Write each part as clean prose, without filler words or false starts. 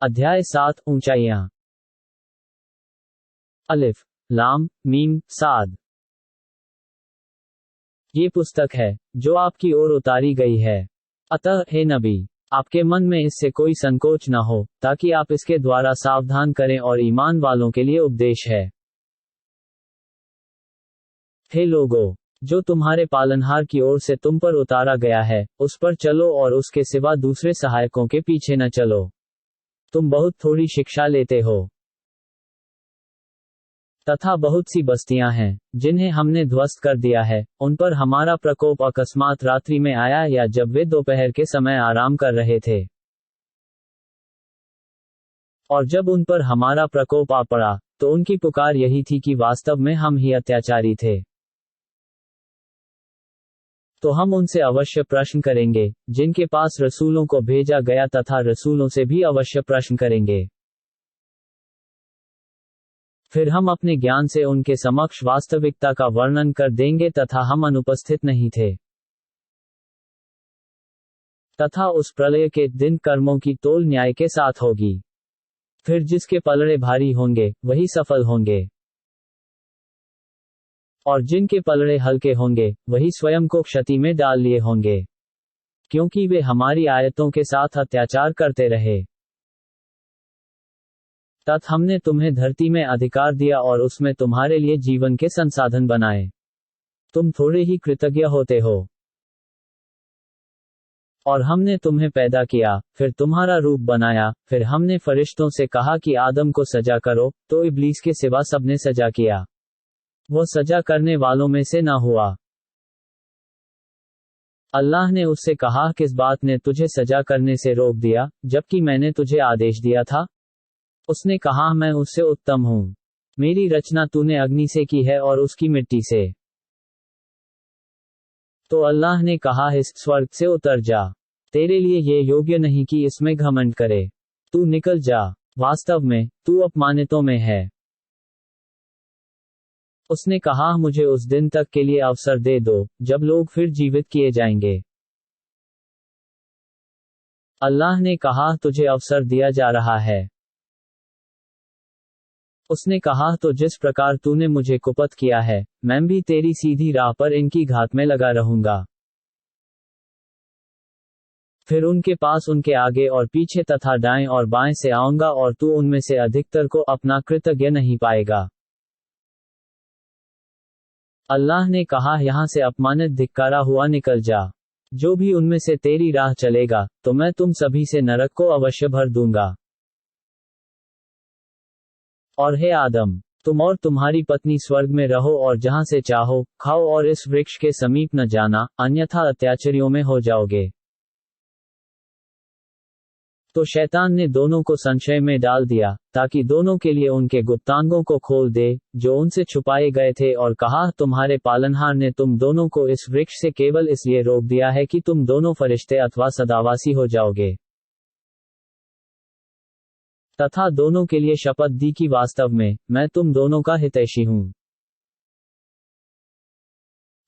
अध्याय 7 ऊंचाइयां। अलिफ लाम मीम साद। ये पुस्तक है जो आपकी ओर उतारी गई है। अतः हे नबी, आपके मन में इससे कोई संकोच न हो, ताकि आप इसके द्वारा सावधान करें, और ईमान वालों के लिए उपदेश है। हे लोगो, जो तुम्हारे पालनहार की ओर से तुम पर उतारा गया है, उस पर चलो और उसके सिवा दूसरे सहायकों के पीछे न चलो। तुम बहुत थोड़ी शिक्षा लेते हो। तथा बहुत सी बस्तियां हैं जिन्हें हमने ध्वस्त कर दिया है, उन पर हमारा प्रकोप अकस्मात रात्रि में आया, या जब वे दोपहर के समय आराम कर रहे थे। और जब उन पर हमारा प्रकोप आ पड़ा, तो उनकी पुकार यही थी कि वास्तव में हम ही अत्याचारी थे। तो हम उनसे अवश्य प्रश्न करेंगे जिनके पास रसूलों को भेजा गया, तथा रसूलों से भी अवश्य प्रश्न करेंगे। फिर हम अपने ज्ञान से उनके समक्ष वास्तविकता का वर्णन कर देंगे, तथा हम अनुपस्थित नहीं थे। तथा उस प्रलय के दिन कर्मों की तोल न्याय के साथ होगी। फिर जिसके पलड़े भारी होंगे वही सफल होंगे, और जिनके पलड़े हल्के होंगे वही स्वयं को क्षति में डाल लिए होंगे, क्योंकि वे हमारी आयतों के साथ अत्याचार करते रहे। तथा हमने तुम्हें धरती में अधिकार दिया और उसमें तुम्हारे लिए जीवन के संसाधन बनाए। तुम थोड़े ही कृतज्ञ होते हो। और हमने तुम्हें पैदा किया, फिर तुम्हारा रूप बनाया। फिर हमने फरिश्तों से कहा कि आदम को सजा करो, तो इब्लीस के सिवा सबने सजा किया। वो सजा करने वालों में से ना हुआ। अल्लाह ने उससे कहा, किस बात ने तुझे सजा करने से रोक दिया, जबकि मैंने तुझे आदेश दिया था? उसने कहा, मैं उससे उत्तम हूँ। मेरी रचना तूने अग्नि से की है और उसकी मिट्टी से। तो अल्लाह ने कहा, इस स्वर्ग से उतर जा। तेरे लिए ये योग्य नहीं कि इसमें घमंड करे। तू निकल जा। वास्तव में तू अपमानितों में है। उसने कहा, मुझे उस दिन तक के लिए अवसर दे दो जब लोग फिर जीवित किए जाएंगे। अल्लाह ने कहा, तुझे अवसर दिया जा रहा है। उसने कहा, तो जिस प्रकार तूने मुझे कुपत किया है, मैं भी तेरी सीधी राह पर इनकी घात में लगा रहूंगा। फिर उनके पास उनके आगे और पीछे तथा दाएं और बाएं से आऊंगा, और तू उनमें से अधिकतर को अपना कृतज्ञ नहीं पाएगा। अल्लाह ने कहा, यहां से अपमानित धिक्कारा हुआ निकल जा। जो भी उनमें से तेरी राह चलेगा, तो मैं तुम सभी से नरक को अवश्य भर दूंगा। और हे आदम, तुम और तुम्हारी पत्नी स्वर्ग में रहो, और जहां से चाहो खाओ, और इस वृक्ष के समीप न जाना, अन्यथा अत्याचारियों में हो जाओगे। तो शैतान ने दोनों को संशय में डाल दिया, ताकि दोनों के लिए उनके गुप्तांगों को खोल दे जो उनसे छुपाए गए थे, और कहा, तुम्हारे पालनहार ने तुम दोनों को इस वृक्ष से केवल इसलिए रोक दिया है कि तुम दोनों फरिश्ते अथवा सदावासी हो जाओगे। तथा दोनों के लिए शपथ दी कि वास्तव में मैं तुम दोनों का हितैषी हूं।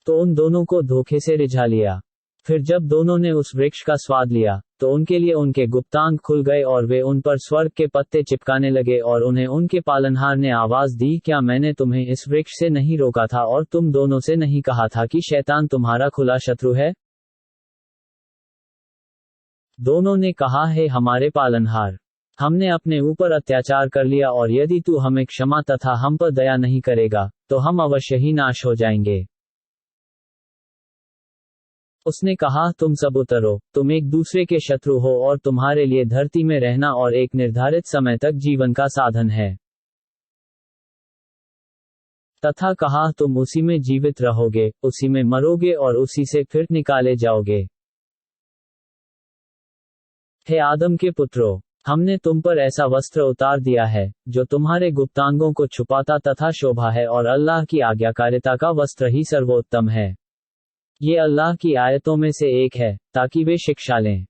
तो उन दोनों को धोखे से रिझा लिया। फिर जब दोनों ने उस वृक्ष का स्वाद लिया, तो उनके लिए उनके गुप्तांग खुल गए, और वे उन पर स्वर्ग के पत्ते चिपकाने लगे। और उन्हें उनके पालनहार ने आवाज दी, क्या मैंने तुम्हें इस वृक्ष से नहीं रोका था, और तुम दोनों से नहीं कहा था कि शैतान तुम्हारा खुला शत्रु है? दोनों ने कहा, हे हमारे पालनहार, हमने अपने ऊपर अत्याचार कर लिया, और यदि तू हमें क्षमा तथा हम पर दया नहीं करेगा, तो हम अवश्य ही नाश हो जाएंगे। उसने कहा, तुम सब उतरो, तुम एक दूसरे के शत्रु हो, और तुम्हारे लिए धरती में रहना और एक निर्धारित समय तक जीवन का साधन है। तथा कहा, तुम उसी में जीवित रहोगे, उसी में मरोगे, और उसी से फिर निकाले जाओगे। हे आदम के पुत्रों, हमने तुम पर ऐसा वस्त्र उतार दिया है जो तुम्हारे गुप्तांगों को छुपाता तथा शोभा है, और अल्लाह की आज्ञाकारिता का वस्त्र ही सर्वोत्तम है। ये अल्लाह की आयतों में से एक है, ताकि वे शिक्षा लें।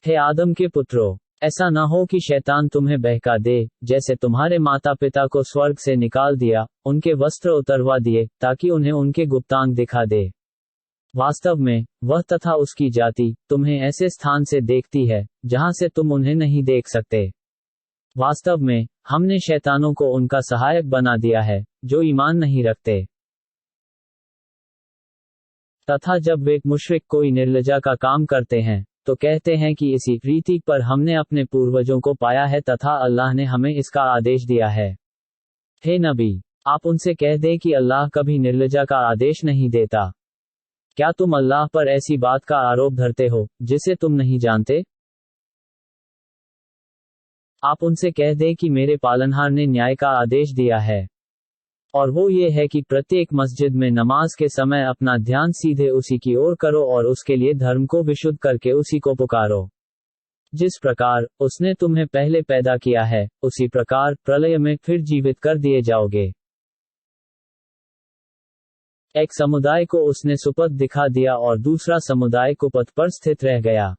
हे आदम के पुत्रों, ऐसा न हो कि शैतान तुम्हें बहका दे, जैसे तुम्हारे माता पिता को स्वर्ग से निकाल दिया, उनके वस्त्र उतरवा दिए, ताकि उन्हें उनके गुप्तांग दिखा दे। वास्तव में वह तथा उसकी जाति तुम्हें ऐसे स्थान से देखती है जहां से तुम उन्हें नहीं देख सकते। वास्तव में हमने शैतानों को उनका सहायक बना दिया है जो ईमान नहीं रखते। तथा जब वे मुशरिक कोई निर्लजा का काम करते हैं तो कहते हैं कि इसी रीति पर हमने अपने पूर्वजों को पाया है तथा अल्लाह ने हमें इसका आदेश दिया है। हे नबी, आप उनसे कह दें कि अल्लाह कभी निर्लजा का आदेश नहीं देता। क्या तुम अल्लाह पर ऐसी बात का आरोप धरते हो जिसे तुम नहीं जानते? आप उनसे कह दें कि मेरे पालनहार ने न्याय का आदेश दिया है, और वो ये है कि प्रत्येक मस्जिद में नमाज के समय अपना ध्यान सीधे उसी की ओर करो और उसके लिए धर्म को विशुद्ध करके उसी को पुकारो। जिस प्रकार उसने तुम्हें पहले पैदा किया है उसी प्रकार प्रलय में फिर जीवित कर दिए जाओगे। एक समुदाय को उसने सुपथ दिखा दिया और दूसरा समुदाय कुपथ पर स्थित रह गया।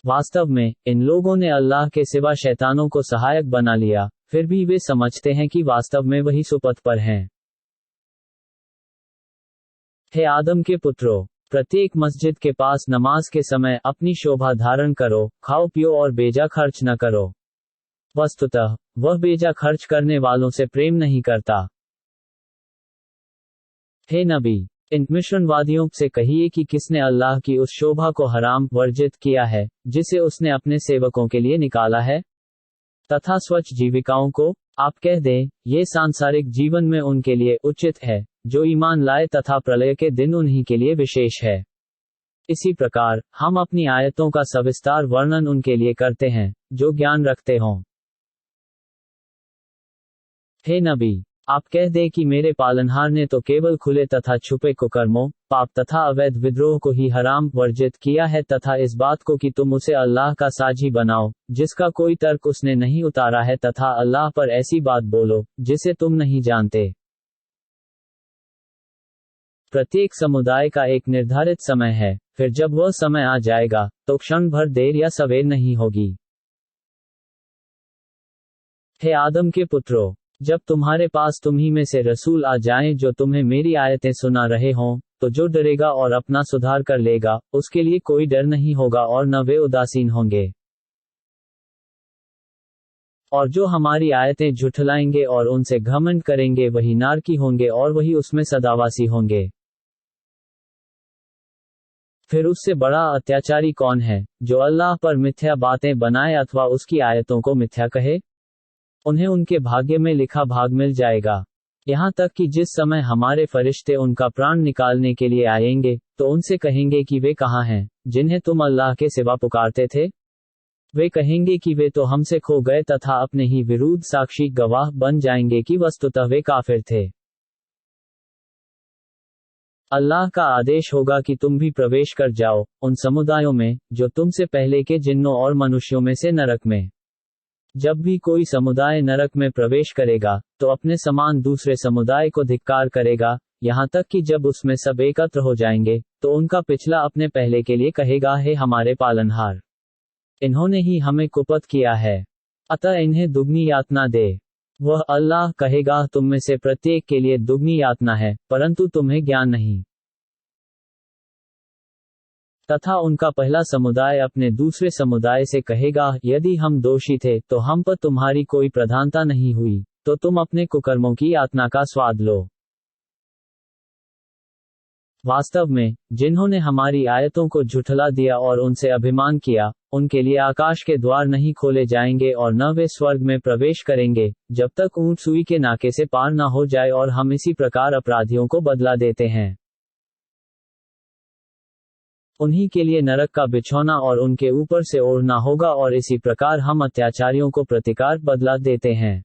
वास्तव में इन लोगों ने अल्लाह के सिवा शैतानों को सहायक बना लिया, फिर भी वे समझते हैं कि वास्तव में वही सुपथ पर हैं। हे आदम के पुत्रों, प्रत्येक मस्जिद के पास नमाज के समय अपनी शोभा धारण करो, खाओ पियो और बेजा खर्च न करो। वस्तुतः वह बेजा खर्च करने वालों से प्रेम नहीं करता। हे नबी, इन मिश्रणवादियों से कहिए कि किसने अल्लाह की उस शोभा को हराम वर्जित किया है जिसे उसने अपने सेवकों के लिए निकाला है, तथा स्वच्छ जीविकाओं को। आप कह दें, ये सांसारिक जीवन में उनके लिए उचित है जो ईमान लाए तथा प्रलय के दिन उन्हीं के लिए विशेष है। इसी प्रकार हम अपनी आयतों का सविस्तार वर्णन उनके लिए करते हैं जो ज्ञान रखते हों। हे नबी, आप कह दें कि मेरे पालनहार ने तो केवल खुले तथा छुपे कुकर्मों, पाप तथा अवैध विद्रोह को ही हराम वर्जित किया है तथा इस बात को कि तुम उसे अल्लाह का साझी बनाओ जिसका कोई तर्क उसने नहीं उतारा है, तथा अल्लाह पर ऐसी बात बोलो जिसे तुम नहीं जानते। प्रत्येक समुदाय का एक निर्धारित समय है, फिर जब वह समय आ जाएगा तो क्षण भर देर या सवेर नहीं होगी। हे आदम के पुत्रों, जब तुम्हारे पास तुम्ही में से रसूल आ जाएं जो तुम्हें मेरी आयतें सुना रहे हों, तो जो डरेगा और अपना सुधार कर लेगा उसके लिए कोई डर नहीं होगा और न वे उदासीन होंगे। और जो हमारी आयतें झुठलाएंगे और उनसे घमंड करेंगे वही नारकी होंगे और वही उसमें सदावासी होंगे। फिर उससे बड़ा अत्याचारी कौन है जो अल्लाह पर मिथ्या बातें बनाए अथवा उसकी आयतों को मिथ्या कहे? उन्हें उनके भाग्य में लिखा भाग मिल जाएगा। यहाँ तक कि जिस समय हमारे फरिश्ते उनका प्राण निकालने के लिए आएंगे तो उनसे कहेंगे कि वे कहाँ हैं जिन्हें तुम अल्लाह के सिवा पुकारते थे? वे कहेंगे कि वे तो हमसे खो गए तथा अपने ही विरुद्ध साक्षी गवाह बन जाएंगे कि वस्तुतः वे काफिर थे। अल्लाह का आदेश होगा कि तुम भी प्रवेश कर जाओ उन समुदायों में जो तुमसे पहले के जिन्नों और मनुष्यों में से नरक में। जब भी कोई समुदाय नरक में प्रवेश करेगा तो अपने समान दूसरे समुदाय को धिक्कार करेगा, यहाँ तक कि जब उसमें सब एकत्र हो जाएंगे तो उनका पिछला अपने पहले के लिए कहेगा, हे हमारे पालनहार, इन्होंने ही हमें कुपथ किया है, अतः इन्हें दुगनी यातना दे। वह अल्लाह कहेगा, तुम में से प्रत्येक के लिए दुगनी यातना है परंतु तुम्हें ज्ञान नहीं। तथा उनका पहला समुदाय अपने दूसरे समुदाय से कहेगा, यदि हम दोषी थे तो हम पर तुम्हारी कोई प्रधानता नहीं हुई, तो तुम अपने कुकर्मों की यातना का स्वाद लो। वास्तव में जिन्होंने हमारी आयतों को झुठला दिया और उनसे अभिमान किया, उनके लिए आकाश के द्वार नहीं खोले जाएंगे और न वे स्वर्ग में प्रवेश करेंगे जब तक ऊंट सुई के नाके से पार न हो जाए, और हम इसी प्रकार अपराधियों को बदला देते हैं। उन्हीं के लिए नरक का बिछौना और उनके ऊपर से ओढ़ना होगा, और इसी प्रकार हम अत्याचारियों को प्रतिकार बदला देते हैं।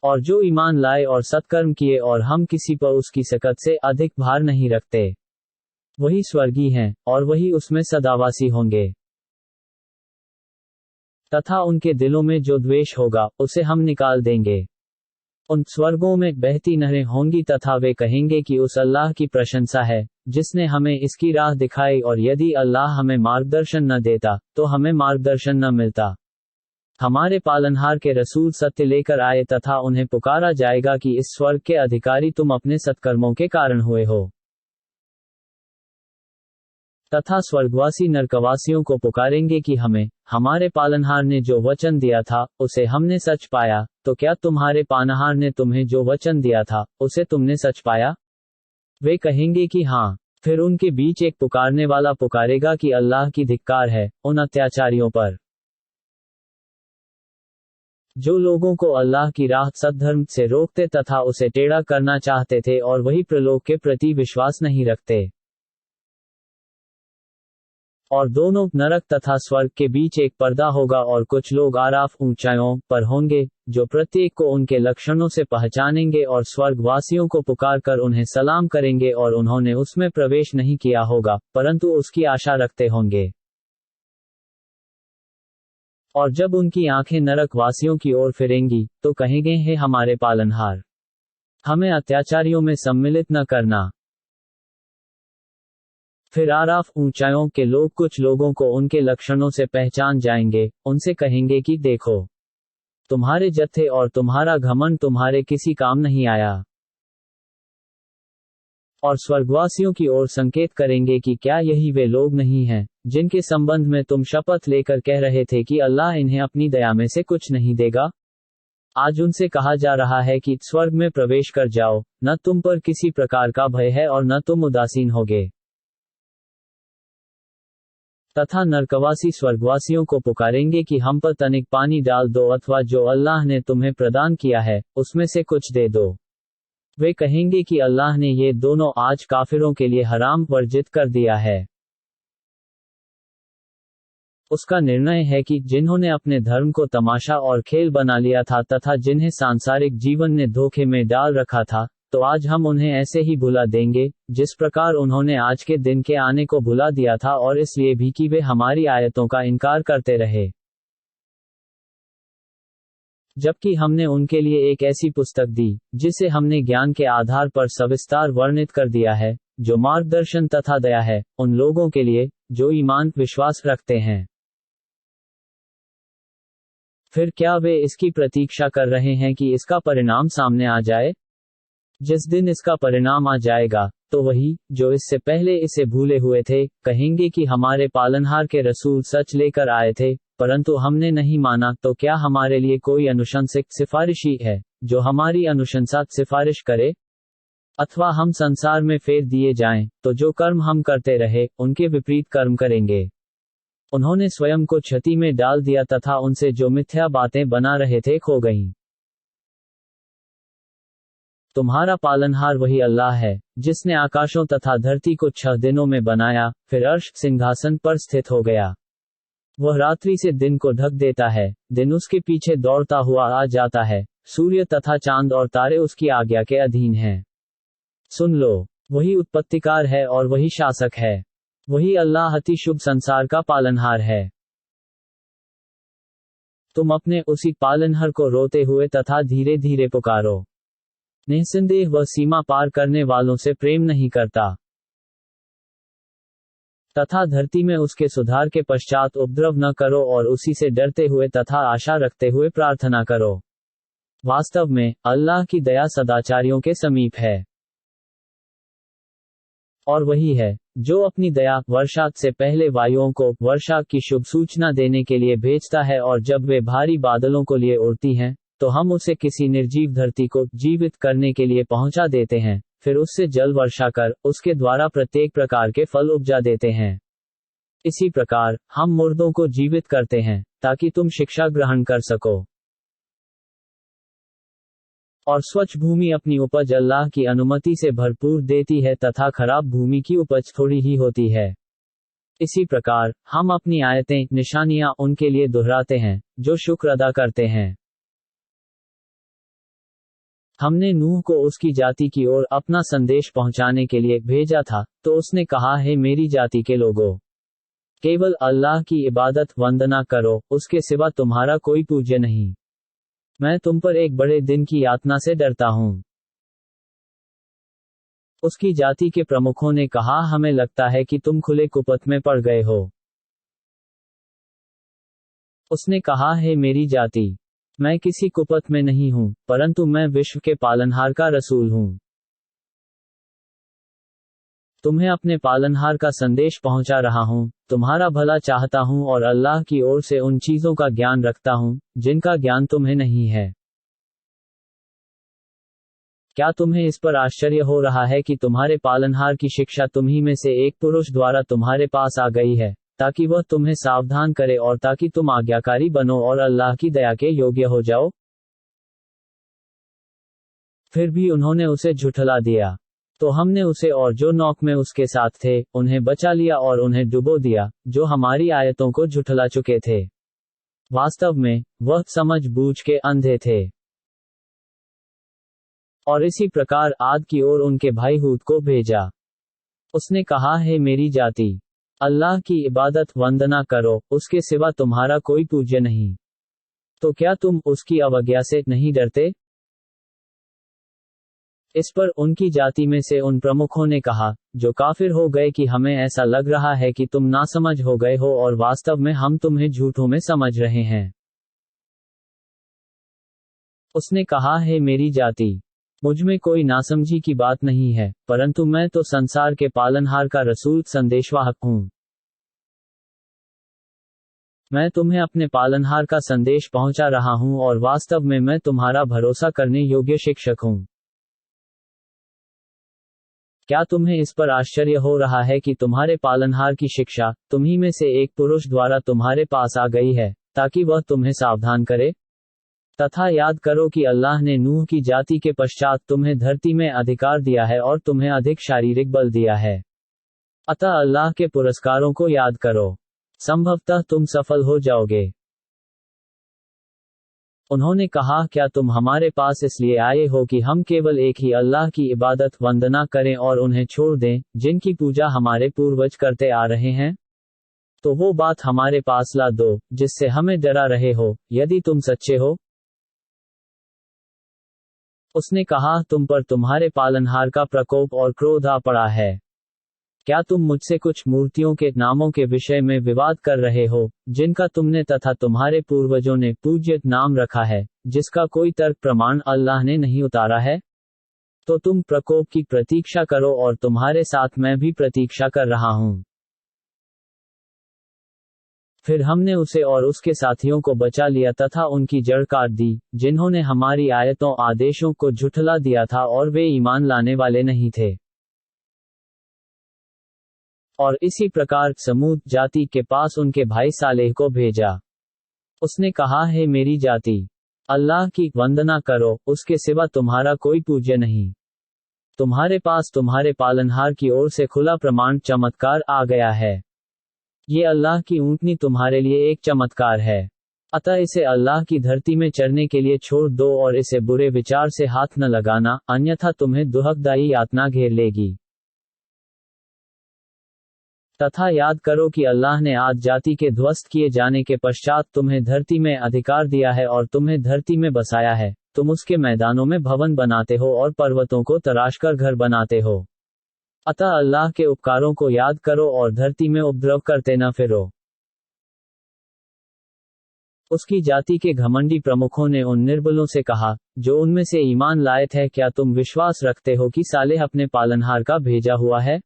और जो ईमान लाए और सत्कर्म किए और हम किसी पर उसकी सकत से अधिक भार नहीं रखते, वही स्वर्गीय हैं और वही उसमें सदावासी होंगे। तथा उनके दिलों में जो द्वेष होगा उसे हम निकाल देंगे। उन स्वर्गों में बहती नहरें होंगी तथा वे कहेंगे कि उस अल्लाह की प्रशंसा है जिसने हमें इसकी राह दिखाई, और यदि अल्लाह हमें मार्गदर्शन न देता तो हमें मार्गदर्शन न मिलता। हमारे पालनहार के रसूल सत्य लेकर आए तथा उन्हें पुकारा जाएगा कि इस स्वर्ग के अधिकारी तुम अपने सत्कर्मों के कारण हुए हो। तथा स्वर्गवासी नरकवासियों को पुकारेंगे कि हमें हमारे पालनहार ने जो वचन दिया था उसे हमने सच पाया, तो क्या तुम्हारे पालनहार ने तुम्हें जो वचन दिया था उसे तुमने सच पाया? वे कहेंगे कि हाँ। फिर उनके बीच एक पुकारने वाला पुकारेगा कि अल्लाह की धिक्कार है उन अत्याचारियों पर, जो लोगों को अल्लाह की राह सद्धर्म से रोकते तथा उसे टेढ़ा करना चाहते थे और वही प्रलोक के प्रति विश्वास नहीं रखते। और दोनों नरक तथा स्वर्ग के बीच एक पर्दा होगा और कुछ लोग आराफ ऊंचाइयों पर होंगे जो प्रत्येक को उनके लक्षणों से पहचानेंगे और स्वर्गवासियों को पुकार कर उन्हें सलाम करेंगे और उन्होंने उसमें प्रवेश नहीं किया होगा परंतु उसकी आशा रखते होंगे। और जब उनकी आंखें नरक वासियों की ओर फिरेंगी तो कहेंगे हे हमारे पालनहार, हमें अत्याचारियों में सम्मिलित न करना। फिर आराफ ऊंचाइयों के लोग कुछ लोगों को उनके लक्षणों से पहचान जाएंगे, उनसे कहेंगे कि देखो, तुम्हारे जत्थे और तुम्हारा घमंड तुम्हारे किसी काम नहीं आया। और स्वर्गवासियों की ओर संकेत करेंगे कि क्या यही वे लोग नहीं हैं जिनके संबंध में तुम शपथ लेकर कह रहे थे कि अल्लाह इन्हें अपनी दया में से कुछ नहीं देगा? आज उनसे कहा जा रहा है कि स्वर्ग में प्रवेश कर जाओ, न तुम पर किसी प्रकार का भय है और न तुम उदासीन होगे। तथा नरकवासी स्वर्गवासियों को पुकारेंगे कि हम पर तनिक पानी डाल दो अथवा जो अल्लाह ने तुम्हें प्रदान किया है उसमें से कुछ दे दो। वे कहेंगे कि अल्लाह ने ये दोनों आज काफिरों के लिए हराम वर्जित कर दिया है। उसका निर्णय है कि जिन्होंने अपने धर्म को तमाशा और खेल बना लिया था तथा जिन्हें सांसारिक जीवन ने धोखे में डाल रखा था, तो आज हम उन्हें ऐसे ही भुला देंगे जिस प्रकार उन्होंने आज के दिन के आने को भुला दिया था और इसलिए भी कि वे हमारी आयतों का इनकार करते रहे। जबकि हमने उनके लिए एक ऐसी पुस्तक दी जिसे हमने ज्ञान के आधार पर सविस्तार वर्णित कर दिया है, जो मार्गदर्शन तथा दया है उन लोगों के लिए जो ईमान विश्वास रखते हैं। फिर क्या वे इसकी प्रतीक्षा कर रहे हैं कि इसका परिणाम सामने आ जाए? जिस दिन इसका परिणाम आ जाएगा तो वही जो इससे पहले इसे भूले हुए थे कहेंगे कि हमारे पालनहार के रसूल सच लेकर आए थे परंतु हमने नहीं माना, तो क्या हमारे लिए कोई अनुशंसिक सिफारिशी है जो हमारी अनुशंसा सिफारिश करे? अथवा हम संसार में फेर दिए जाएं तो जो कर्म हम करते रहे उनके विपरीत कर्म करेंगे। उन्होंने स्वयं को क्षति में डाल दिया तथा उनसे जो मिथ्या बातें बना रहे थे खो गईं। तुम्हारा पालनहार वही अल्लाह है जिसने आकाशों तथा धरती को 6 दिनों में बनाया, फिर अर्श सिंहासन पर स्थित हो गया। वह रात्रि से दिन को ढक देता है, दिन उसके पीछे दौड़ता हुआ आ जाता है, सूर्य तथा चांद और तारे उसकी आज्ञा के अधीन हैं। सुन लो, वही उत्पत्तिकार है और वही शासक है। वही अल्लाह अति शुभ संसार का पालनहार है। तुम अपने उसी पालनहार को रोते हुए तथा धीरे धीरे पुकारो। निस्संदेह वह सीमा पार करने वालों से प्रेम नहीं करता तथा धरती में उसके सुधार के पश्चात उपद्रव न करो और उसी से डरते हुए तथा आशा रखते हुए प्रार्थना करो। वास्तव में अल्लाह की दया सदाचारियों के समीप है। और वही है जो अपनी दया वर्षा से पहले वायुओं को वर्षा की शुभ सूचना देने के लिए भेजता है और जब वे भारी बादलों को लिए उड़ती हैं तो हम उसे किसी निर्जीव धरती को जीवित करने के लिए पहुंचा देते हैं, फिर उससे जल वर्षा कर उसके द्वारा प्रत्येक प्रकार के फल उपजा देते हैं। इसी प्रकार हम मुर्दों को जीवित करते हैं ताकि तुम शिक्षा ग्रहण कर सको। और स्वच्छ भूमि अपनी उपज अल्लाह की अनुमति से भरपूर देती है तथा खराब भूमि की उपज थोड़ी ही होती है। इसी प्रकार हम अपनी आयतें निशानियां उनके लिए दोहराते हैं जो शुक्र अदा करते हैं। हमने नूह को उसकी जाति की ओर अपना संदेश पहुंचाने के लिए भेजा था, तो उसने कहा, हे मेरी जाति के लोगों, केवल अल्लाह की इबादत वंदना करो, उसके सिवा तुम्हारा कोई पूज्य नहीं। मैं तुम पर एक बड़े दिन की यातना से डरता हूं। उसकी जाति के प्रमुखों ने कहा, हमें लगता है कि तुम खुले कुपथ में पड़ गए हो। उसने कहा, हे मेरी जाति, मैं किसी कुपथ में नहीं हूँ, परंतु मैं विश्व के पालनहार का रसूल हूँ। तुम्हें अपने पालनहार का संदेश पहुंचा रहा हूं, तुम्हारा भला चाहता हूं और अल्लाह की ओर से उन चीजों का ज्ञान रखता हूं जिनका ज्ञान तुम्हें नहीं है। क्या तुम्हें इस पर आश्चर्य हो रहा है कि तुम्हारे पालनहार की शिक्षा तुम्ही में से एक पुरुष द्वारा तुम्हारे पास आ गई है, ताकि वह तुम्हें सावधान करे और ताकि तुम आज्ञाकारी बनो और अल्लाह की दया के योग्य हो जाओ? फिर भी उन्होंने उसे झुठला दिया, तो हमने उसे और जो नौक में उसके साथ थे, उन्हें बचा लिया और उन्हें डुबो दिया, जो हमारी आयतों को झुठला चुके थे। वास्तव में, वह समझ बूझ के अंधे थे। और इसी प्रकार आद की ओर उनके भाई हूद को भेजा। उसने कहा, हे मेरी जाति, अल्लाह की इबादत वंदना करो, उसके सिवा तुम्हारा कोई पूज्य नहीं। तो क्या तुम उसकी अवज्ञा से नहीं डरते? इस पर उनकी जाति में से उन प्रमुखों ने कहा, जो काफिर हो गए, कि हमें ऐसा लग रहा है कि तुम नासमझ हो गए हो और वास्तव में हम तुम्हें झूठों में समझ रहे हैं। उसने कहा, हे मेरी जाति, मुझमें कोई नासमझी की बात नहीं है, परंतु मैं तो संसार के पालनहार का रसूल संदेशवाहक हूँ। मैं तुम्हें अपने पालनहार का संदेश पहुंचा रहा हूं और वास्तव में मैं तुम्हारा भरोसा करने योग्य शिक्षक हूं। क्या तुम्हें इस पर आश्चर्य हो रहा है कि तुम्हारे पालनहार की शिक्षा तुम्ही में से एक पुरुष द्वारा तुम्हारे पास आ गई है, ताकि वह तुम्हें सावधान करे? तथा याद करो कि अल्लाह ने नूह की जाति के पश्चात तुम्हें धरती में अधिकार दिया है और तुम्हें अधिक शारीरिक बल दिया है। अतः अल्लाह के पुरस्कारों को याद करो, संभवतः तुम सफल हो जाओगे। उन्होंने कहा, क्या तुम हमारे पास इसलिए आए हो कि हम केवल एक ही अल्लाह की इबादत वंदना करें और उन्हें छोड़ दें, जिनकी पूजा हमारे पूर्वज करते आ रहे हैं? तो वो बात हमारे पास ला दो, जिससे हमें डरा रहे हो, यदि तुम सच्चे हो। उसने कहा, तुम पर तुम्हारे पालनहार का प्रकोप और क्रोध आ पड़ा है। क्या तुम मुझसे कुछ मूर्तियों के नामों के विषय में विवाद कर रहे हो, जिनका तुमने तथा तुम्हारे पूर्वजों ने पूज्य नाम रखा है, जिसका कोई तर्क प्रमाण अल्लाह ने नहीं उतारा है? तो तुम प्रकोप की प्रतीक्षा करो और तुम्हारे साथ मैं भी प्रतीक्षा कर रहा हूं। फिर हमने उसे और उसके साथियों को बचा लिया तथा उनकी जड़ काट दी, जिन्होंने हमारी आयतों आदेशों को झुठला दिया था और वे ईमान लाने वाले नहीं थे। और इसी प्रकार समूद जाति के पास उनके भाई सालेह को भेजा। उसने कहा, हे मेरी जाति, अल्लाह की वंदना करो, उसके सिवा तुम्हारा कोई पूज्य नहीं। तुम्हारे पास तुम्हारे पालनहार की ओर से खुला प्रमाण चमत्कार आ गया है। ये अल्लाह की ऊँटनी तुम्हारे लिए एक चमत्कार है। अतः इसे अल्लाह की धरती में चरने के लिए छोड़ दो और इसे बुरे विचार से हाथ न लगाना, अन्यथा तुम्हें दुहकदायी यातना घेर लेगी। तथा याद करो कि अल्लाह ने आद जाति के ध्वस्त किए जाने के पश्चात तुम्हें धरती में अधिकार दिया है और तुम्हें धरती में बसाया है। तुम उसके मैदानों में भवन बनाते हो और पर्वतों को तराशकर घर बनाते हो। अतः अल्लाह के उपकारों को याद करो और धरती में उपद्रव करते न फिरो। उसकी जाति के घमंडी प्रमुखों ने उन निर्बलों से कहा, जो उनमें से ईमान लाए थे, क्या तुम विश्वास रखते हो कि सालेह अपने पालनहार का भेजा हुआ है?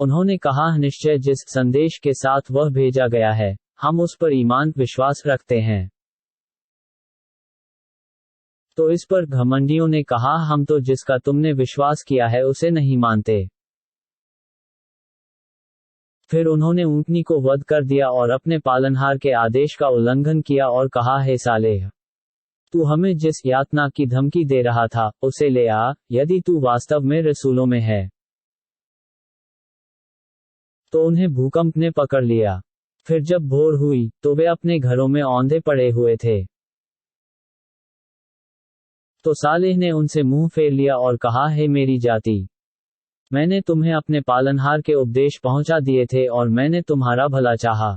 उन्होंने कहा, निश्चय जिस संदेश के साथ वह भेजा गया है, हम उस पर ईमान विश्वास रखते हैं। तो इस पर घमंडियों ने कहा, हम तो जिसका तुमने विश्वास किया है उसे नहीं मानते। फिर उन्होंने ऊँटनी को वध कर दिया और अपने पालनहार के आदेश का उल्लंघन किया और कहा, हे सालेह, तू हमें जिस यातना की धमकी दे रहा था, उसे ले आ, यदि तू वास्तव में रसूलों में है। तो उन्हें भूकंप ने पकड़ लिया। फिर जब भोर हुई, तो वे अपने घरों में औंधे पड़े हुए थे। तो सालेह ने उनसे मुंह फेर लिया और कहा, हे मेरी जाति, मैंने तुम्हें अपने पालनहार के उपदेश पहुंचा दिए थे और मैंने तुम्हारा भला चाहा,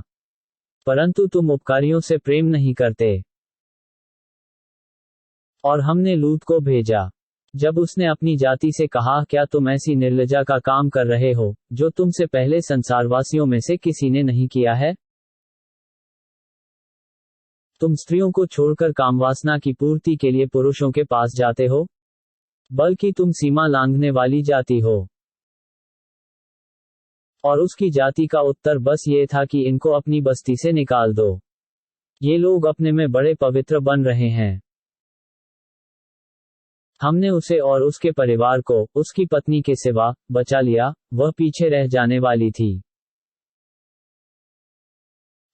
परंतु तुम उपकारियों से प्रेम नहीं करते। और हमने लूत को भेजा। जब उसने अपनी जाति से कहा, क्या तुम ऐसी निर्लज्जा का काम कर रहे हो, जो तुमसे पहले संसारवासियों में से किसी ने नहीं किया है? तुम स्त्रियों को छोड़कर कामवासना की पूर्ति के लिए पुरुषों के पास जाते हो, बल्कि तुम सीमा लांघने वाली जाति हो। और उसकी जाति का उत्तर बस ये था कि इनको अपनी बस्ती से निकाल दो। ये लोग अपने में बड़े पवित्र बन रहे हैं। हमने उसे और उसके परिवार को, उसकी पत्नी के सिवा, बचा लिया, वह पीछे रह जाने वाली थी।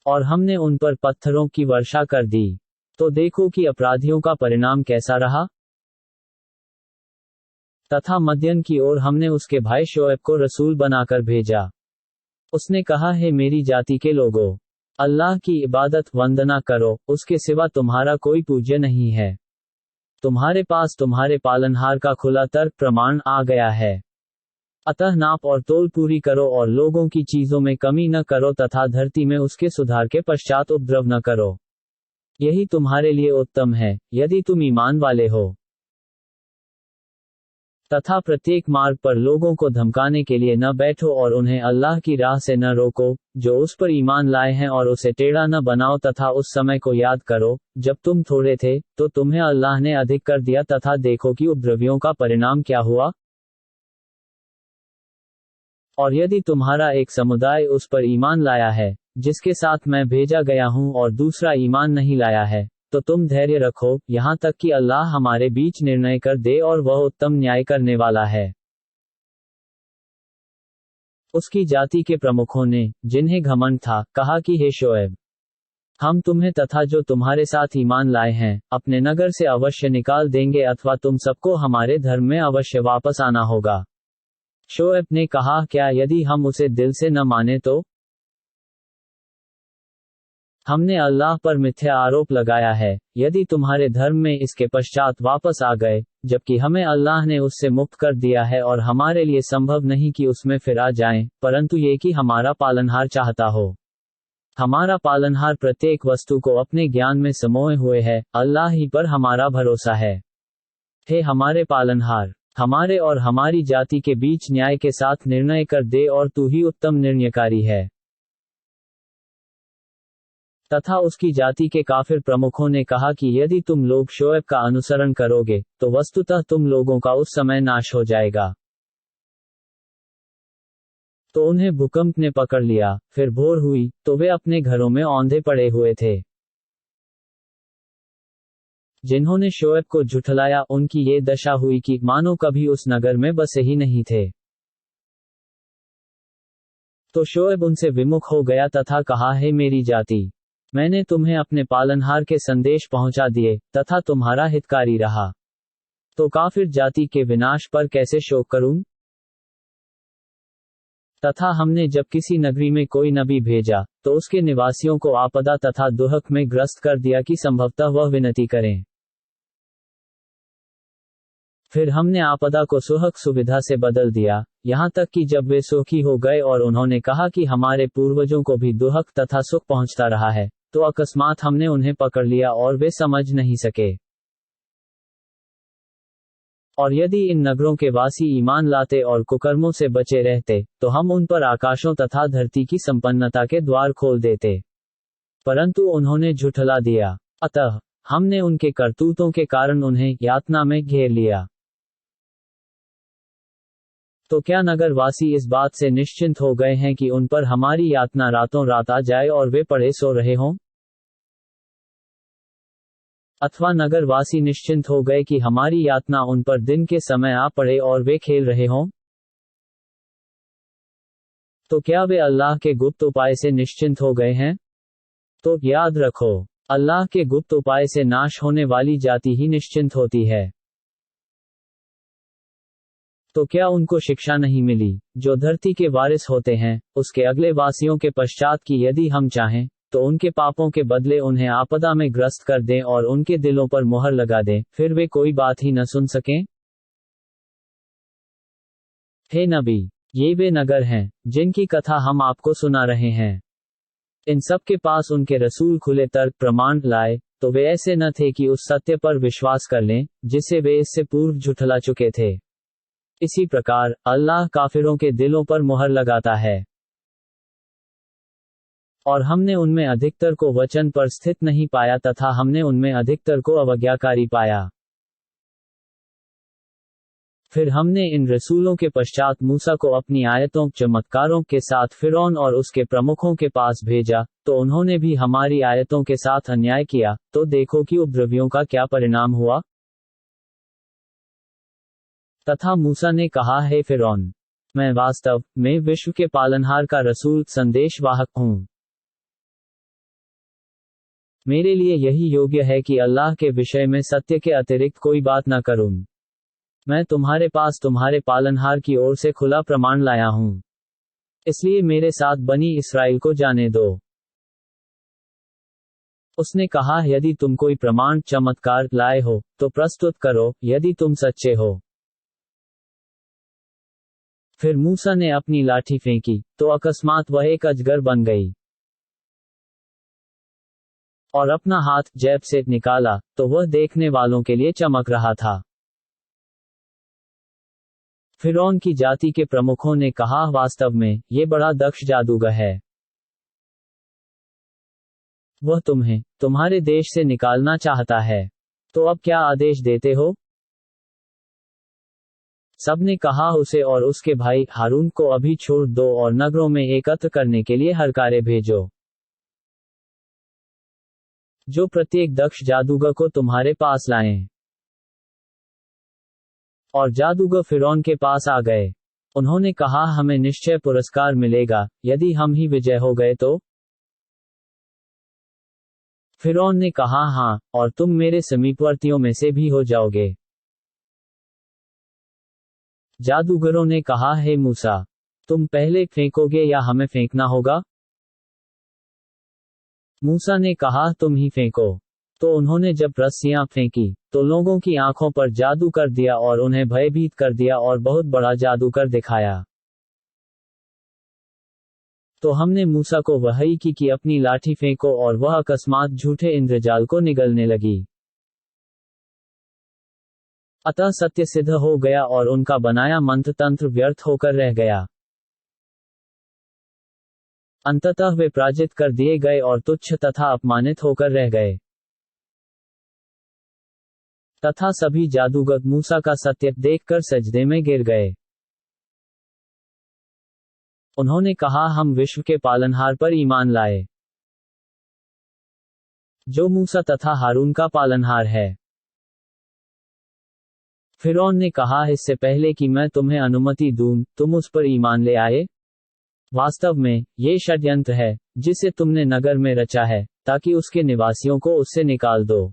और हमने उन पर पत्थरों की वर्षा कर दी। तो देखो कि अपराधियों का परिणाम कैसा रहा। तथा मद्यन की ओर हमने उसके भाई शोएब को रसूल बनाकर भेजा। उसने कहा, हे मेरी जाति के लोगों, अल्लाह की इबादत वंदना करो, उसके सिवा तुम्हारा कोई पूज्य नहीं है। तुम्हारे पास तुम्हारे पालनहार का खुला तर्क प्रमाण आ गया है। अतः नाप और तोल पूरी करो और लोगों की चीजों में कमी न करो तथा धरती में उसके सुधार के पश्चात उपद्रव न करो। यही तुम्हारे लिए उत्तम है, यदि तुम ईमान वाले हो। तथा प्रत्येक मार्ग पर लोगों को धमकाने के लिए न बैठो और उन्हें अल्लाह की राह से न रोको, जो उस पर ईमान लाए हैं, और उसे टेढ़ा न बनाओ। तथा उस समय को याद करो, जब तुम थोड़े थे, तो तुम्हें अल्लाह ने अधिक कर दिया, तथा देखो कि उपद्रवियों का परिणाम क्या हुआ। और यदि तुम्हारा एक समुदाय उस पर ईमान लाया है, जिसके साथ मैं भेजा गया हूं, और दूसरा ईमान नहीं लाया है, तो तुम धैर्य रखो, यहाँ तक कि अल्लाह हमारे बीच निर्णय कर दे, और वह उत्तम न्याय करने वाला है। उसकी जाति के प्रमुखों ने, जिन्हें घमंड था, कहा कि हे शोएब, हम तुम्हें तथा जो तुम्हारे साथ ईमान लाए हैं, अपने नगर से अवश्य निकाल देंगे, अथवा तुम सबको हमारे धर्म में अवश्य वापस आना होगा। शोएब ने कहा, क्या यदि हम उसे दिल से न माने तो? हमने अल्लाह पर मिथ्या आरोप लगाया है, यदि तुम्हारे धर्म में इसके पश्चात वापस आ गए, जबकि हमें अल्लाह ने उससे मुक्त कर दिया है, और हमारे लिए संभव नहीं कि उसमें फिर आ जाएं, परंतु ये कि हमारा पालनहार चाहता हो। हमारा पालनहार प्रत्येक वस्तु को अपने ज्ञान में समोए हुए है, अल्लाह ही पर हमारा भरोसा है। हे हमारे पालनहार, हमारे और हमारी जाति के बीच न्याय के साथ निर्णय कर दे, और तू ही उत्तम निर्णयकारी है। तथा उसकी जाति के काफिर प्रमुखों ने कहा कि यदि तुम लोग शोएब का अनुसरण करोगे, तो वस्तुतः तुम लोगों का उस समय नाश हो जाएगा। तो उन्हें भूकंप ने पकड़ लिया, फिर भोर हुई, तो वे अपने घरों में औंधे पड़े हुए थे। जिन्होंने शोएब को झुठलाया, उनकी ये दशा हुई कि मानो कभी उस नगर में बसे ही नहीं थे। तो शोएब उनसे विमुख हो गया तथा कहा, हे मेरी जाति, मैंने तुम्हें अपने पालनहार के संदेश पहुंचा दिए, तथा तुम्हारा हितकारी रहा। तो काफिर जाति के विनाश पर कैसे शोक करूं? तथा हमने जब किसी नगरी में कोई नबी भेजा, तो उसके निवासियों को आपदा तथा दुहक में ग्रस्त कर दिया कि संभवतः वह विनती करें। फिर हमने आपदा को सुहक सुविधा से बदल दिया, यहाँ तक कि जब वे सुखी हो गए और उन्होंने कहा कि हमारे पूर्वजों को भी दुहक तथा सुख पहुंचता रहा है, तो अकस्मात हमने उन्हें पकड़ लिया और वे समझ नहीं सके। और यदि इन नगरों के वासी ईमान लाते और कुकर्मों से बचे रहते, तो हम उन पर आकाशों तथा धरती की संपन्नता के द्वार खोल देते। परंतु उन्होंने झुठला दिया, अतः हमने उनके करतूतों के कारण उन्हें यातना में घेर लिया। तो क्या नगरवासी इस बात से निश्चिंत हो गए हैं कि उन पर हमारी यातना रातों रात आ जाए और वे पड़े सो रहे हों? अथवा नगरवासी निश्चिंत हो गए कि हमारी यातना उन पर दिन के समय आ पड़े और वे खेल रहे हों? तो क्या वे अल्लाह के गुप्त उपाय से निश्चिंत हो गए हैं? तो याद रखो, अल्लाह के गुप्त उपाय से नाश होने वाली जाति ही निश्चिंत होती है। तो क्या उनको शिक्षा नहीं मिली, जो धरती के वारिस होते हैं, उसके अगले वासियों के पश्चात की यदि हम चाहें, तो उनके पापों के बदले उन्हें आपदा में ग्रस्त कर दें और उनके दिलों पर मुहर लगा दें, फिर वे कोई बात ही न सुन सकें? हे नबी, ये वे नगर हैं, जिनकी कथा हम आपको सुना रहे हैं। इन सब के पास उनके रसूल खुले तर्क प्रमाण लाए, तो वे ऐसे न थे कि उस सत्य पर विश्वास कर लें, जिसे वे इससे पूर्व झुठला चुके थे। इसी प्रकार, अल्लाह काफिरों के दिलों पर मुहर लगाता है। और हमने उनमें अधिकतर को वचन पर स्थित नहीं पाया तथा हमने उनमें अधिकतर को अवज्ञाकारी पाया। फिर हमने इन रसूलों के पश्चात मूसा को अपनी आयतों चमत्कारों के साथ फिरौन और उसके प्रमुखों के पास भेजा, तो उन्होंने भी हमारी आयतों के साथ अन्याय किया। तो देखो कि उपद्रवियों का क्या परिणाम हुआ। तथा मूसा ने कहा, हे फिरौन, मैं वास्तव में विश्व के पालनहार का रसूल संदेशवाहक हूँ। मेरे लिए यही योग्य है कि अल्लाह के विषय में सत्य के अतिरिक्त कोई बात न करूं। मैं तुम्हारे पास तुम्हारे पालनहार की ओर से खुला प्रमाण लाया हूं, इसलिए मेरे साथ बनी इस्राएल को जाने दो। उसने कहा, यदि तुम कोई प्रमाण चमत्कार लाए हो तो प्रस्तुत करो, यदि तुम सच्चे हो। फिर मूसा ने अपनी लाठी फेंकी, तो अकस्मात वह एक अजगर बन गई। और अपना हाथ जेब से निकाला, तो वह देखने वालों के लिए चमक रहा था। फिरौन की जाति के प्रमुखों ने कहा, वास्तव में ये बड़ा दक्ष जादूगर है। वह तुम्हें तुम्हारे देश से निकालना चाहता है। तो अब क्या आदेश देते हो? सबने कहा, उसे और उसके भाई हारून को अभी छोड़ दो और नगरों में एकत्र करने के लिए हरकारे भेजो, जो प्रत्येक दक्ष जादूगर को तुम्हारे पास लाएं। और जादूगर फिरौन के पास आ गए। उन्होंने कहा, हमें निश्चय पुरस्कार मिलेगा यदि हम ही विजय हो गए तो। फिरौन ने कहा, हाँ, और तुम मेरे समीपवर्तियों में से भी हो जाओगे। जादूगरों ने कहा, हे मूसा, तुम पहले फेंकोगे या हमें फेंकना होगा? मूसा ने कहा, तुम ही फेंको। तो उन्होंने जब रस्सियां फेंकी, तो लोगों की आंखों पर जादू कर दिया और उन्हें भयभीत कर दिया और बहुत बड़ा जादू कर दिखाया। तो हमने मूसा को वही की कि अपनी लाठी फेंको, और वह अकस्मात झूठे इंद्रजाल को निगलने लगी। अतः सत्य सिद्ध हो गया और उनका बनाया मंत्र तंत्र व्यर्थ होकर रह गया। अंततः वे पराजित कर दिए गए और तुच्छ तथा अपमानित होकर रह गए। तथा सभी जादूगर मूसा का सत्य देखकर सजदे में गिर गए। उन्होंने कहा, हम विश्व के पालनहार पर ईमान लाए, जो मूसा तथा हारून का पालनहार है। फिरौन ने कहा, इससे पहले कि मैं तुम्हें अनुमति दूं, तुम उस पर ईमान ले आए। वास्तव में ये षड्यंत्र है जिसे तुमने नगर में रचा है, ताकि उसके निवासियों को उससे निकाल दो।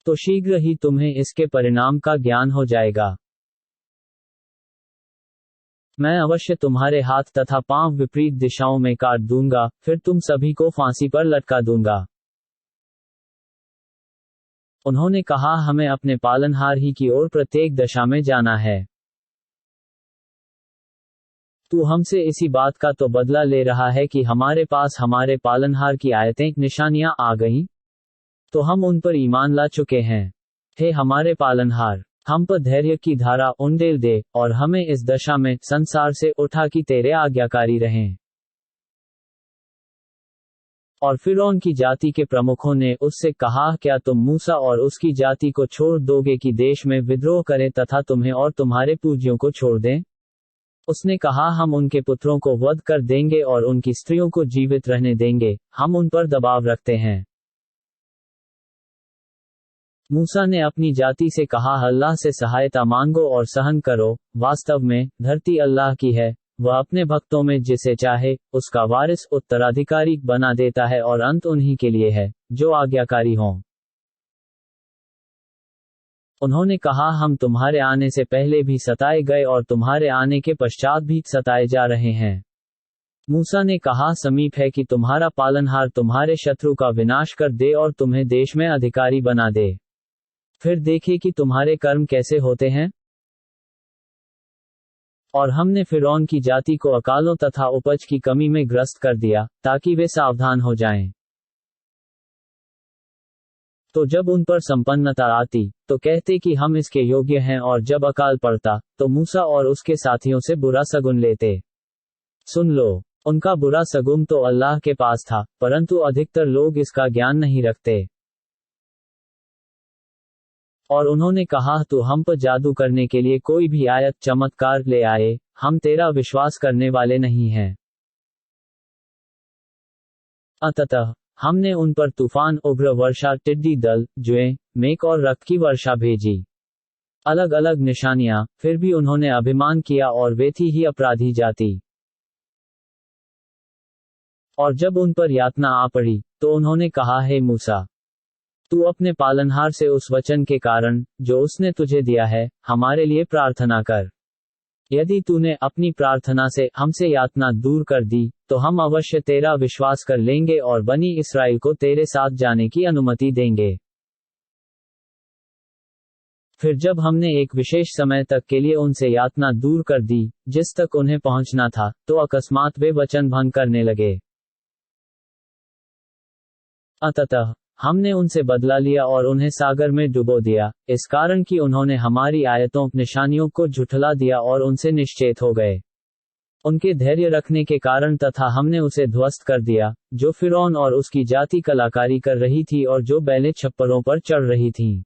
तो शीघ्र ही तुम्हें इसके परिणाम का ज्ञान हो जाएगा। मैं अवश्य तुम्हारे हाथ तथा पांव विपरीत दिशाओं में काट दूंगा, फिर तुम सभी को फांसी पर लटका दूंगा। उन्होंने कहा, हमें अपने पालनहार ही की ओर प्रत्येक दशा में जाना है। तू हमसे इसी बात का तो बदला ले रहा है कि हमारे पास हमारे पालनहार की आयतें निशानियां आ गईं, तो हम उन पर ईमान ला चुके हैं। हे हमारे पालनहार, हम पर धैर्य की धारा उंडेल दे, और हमें इस दशा में संसार से उठा कि तेरे आज्ञाकारी रहें। और फिरौन की जाति के प्रमुखों ने उससे कहा, क्या तुम मूसा और उसकी जाति को छोड़ दोगे कि देश में विद्रोह करें तथा तुम्हें और तुम्हारे पूज्यों को छोड़ दें? उसने कहा, हम उनके पुत्रों को वध कर देंगे और उनकी स्त्रियों को जीवित रहने देंगे, हम उन पर दबाव रखते हैं। मूसा ने अपनी जाति से कहा, अल्लाह से सहायता मांगो और सहन करो। वास्तव में धरती अल्लाह की है, वह अपने भक्तों में जिसे चाहे उसका वारिस उत्तराधिकारी बना देता है, और अंत उन्हीं के लिए है जो आज्ञाकारी हों। उन्होंने कहा, हम तुम्हारे आने से पहले भी सताए गए और तुम्हारे आने के पश्चात भी सताए जा रहे हैं। मूसा ने कहा, समीप है कि तुम्हारा पालनहार तुम्हारे शत्रु का विनाश कर दे और तुम्हें देश में अधिकारी बना दे। फिर देखे कि तुम्हारे कर्म कैसे होते हैं। और हमने फिरौन की जाति को अकालों तथा उपज की कमी में ग्रस्त कर दिया, ताकि वे सावधान हो जाएं। तो जब उन पर संपन्नता आती, तो कहते कि हम इसके योग्य हैं, और जब अकाल पड़ता, तो मूसा और उसके साथियों से बुरा सगुन लेते। सुन लो, उनका बुरा सगुम तो अल्लाह के पास था, परंतु अधिकतर लोग इसका ज्ञान नहीं रखते। और उन्होंने कहा, तू हम पर जादू करने के लिए कोई भी आयत चमत्कार ले आए, हम तेरा विश्वास करने वाले नहीं हैं। अतः हमने उन पर तूफान, उग्र वर्षा, टिड्डी दल, जुएं, मेघ और रक्त की वर्षा भेजी, अलग अलग निशानियां, फिर भी उन्होंने अभिमान किया और वे थी ही अपराधी जाति। और जब उन पर यातना आ पड़ी, तो उन्होंने कहा, हे मूसा, तू अपने पालनहार से उस वचन के कारण, जो उसने तुझे दिया है, हमारे लिए प्रार्थना कर। यदि तूने अपनी प्रार्थना से हमसे यातना दूर कर दी, तो हम अवश्य तेरा विश्वास कर लेंगे और बनी इस्राएल को तेरे साथ जाने की अनुमति देंगे। फिर जब हमने एक विशेष समय तक के लिए उनसे यातना दूर कर दी, जिस तक उन्हें पहुंचना था, तो अकस्मात वे वचन भंग करने लगे। अतः हमने उनसे बदला लिया और उन्हें सागर में डुबो दिया, इस कारण कि उन्होंने हमारी आयतों, निशानियों को झुठला दिया और उनसे निश्चेत हो गए। उनके धैर्य रखने के कारण तथा हमने उसे ध्वस्त कर दिया, जो फिरौन और उसकी जाति कलाकारी कर रही थी और जो बैले छप्परों पर चढ़ रही थीं।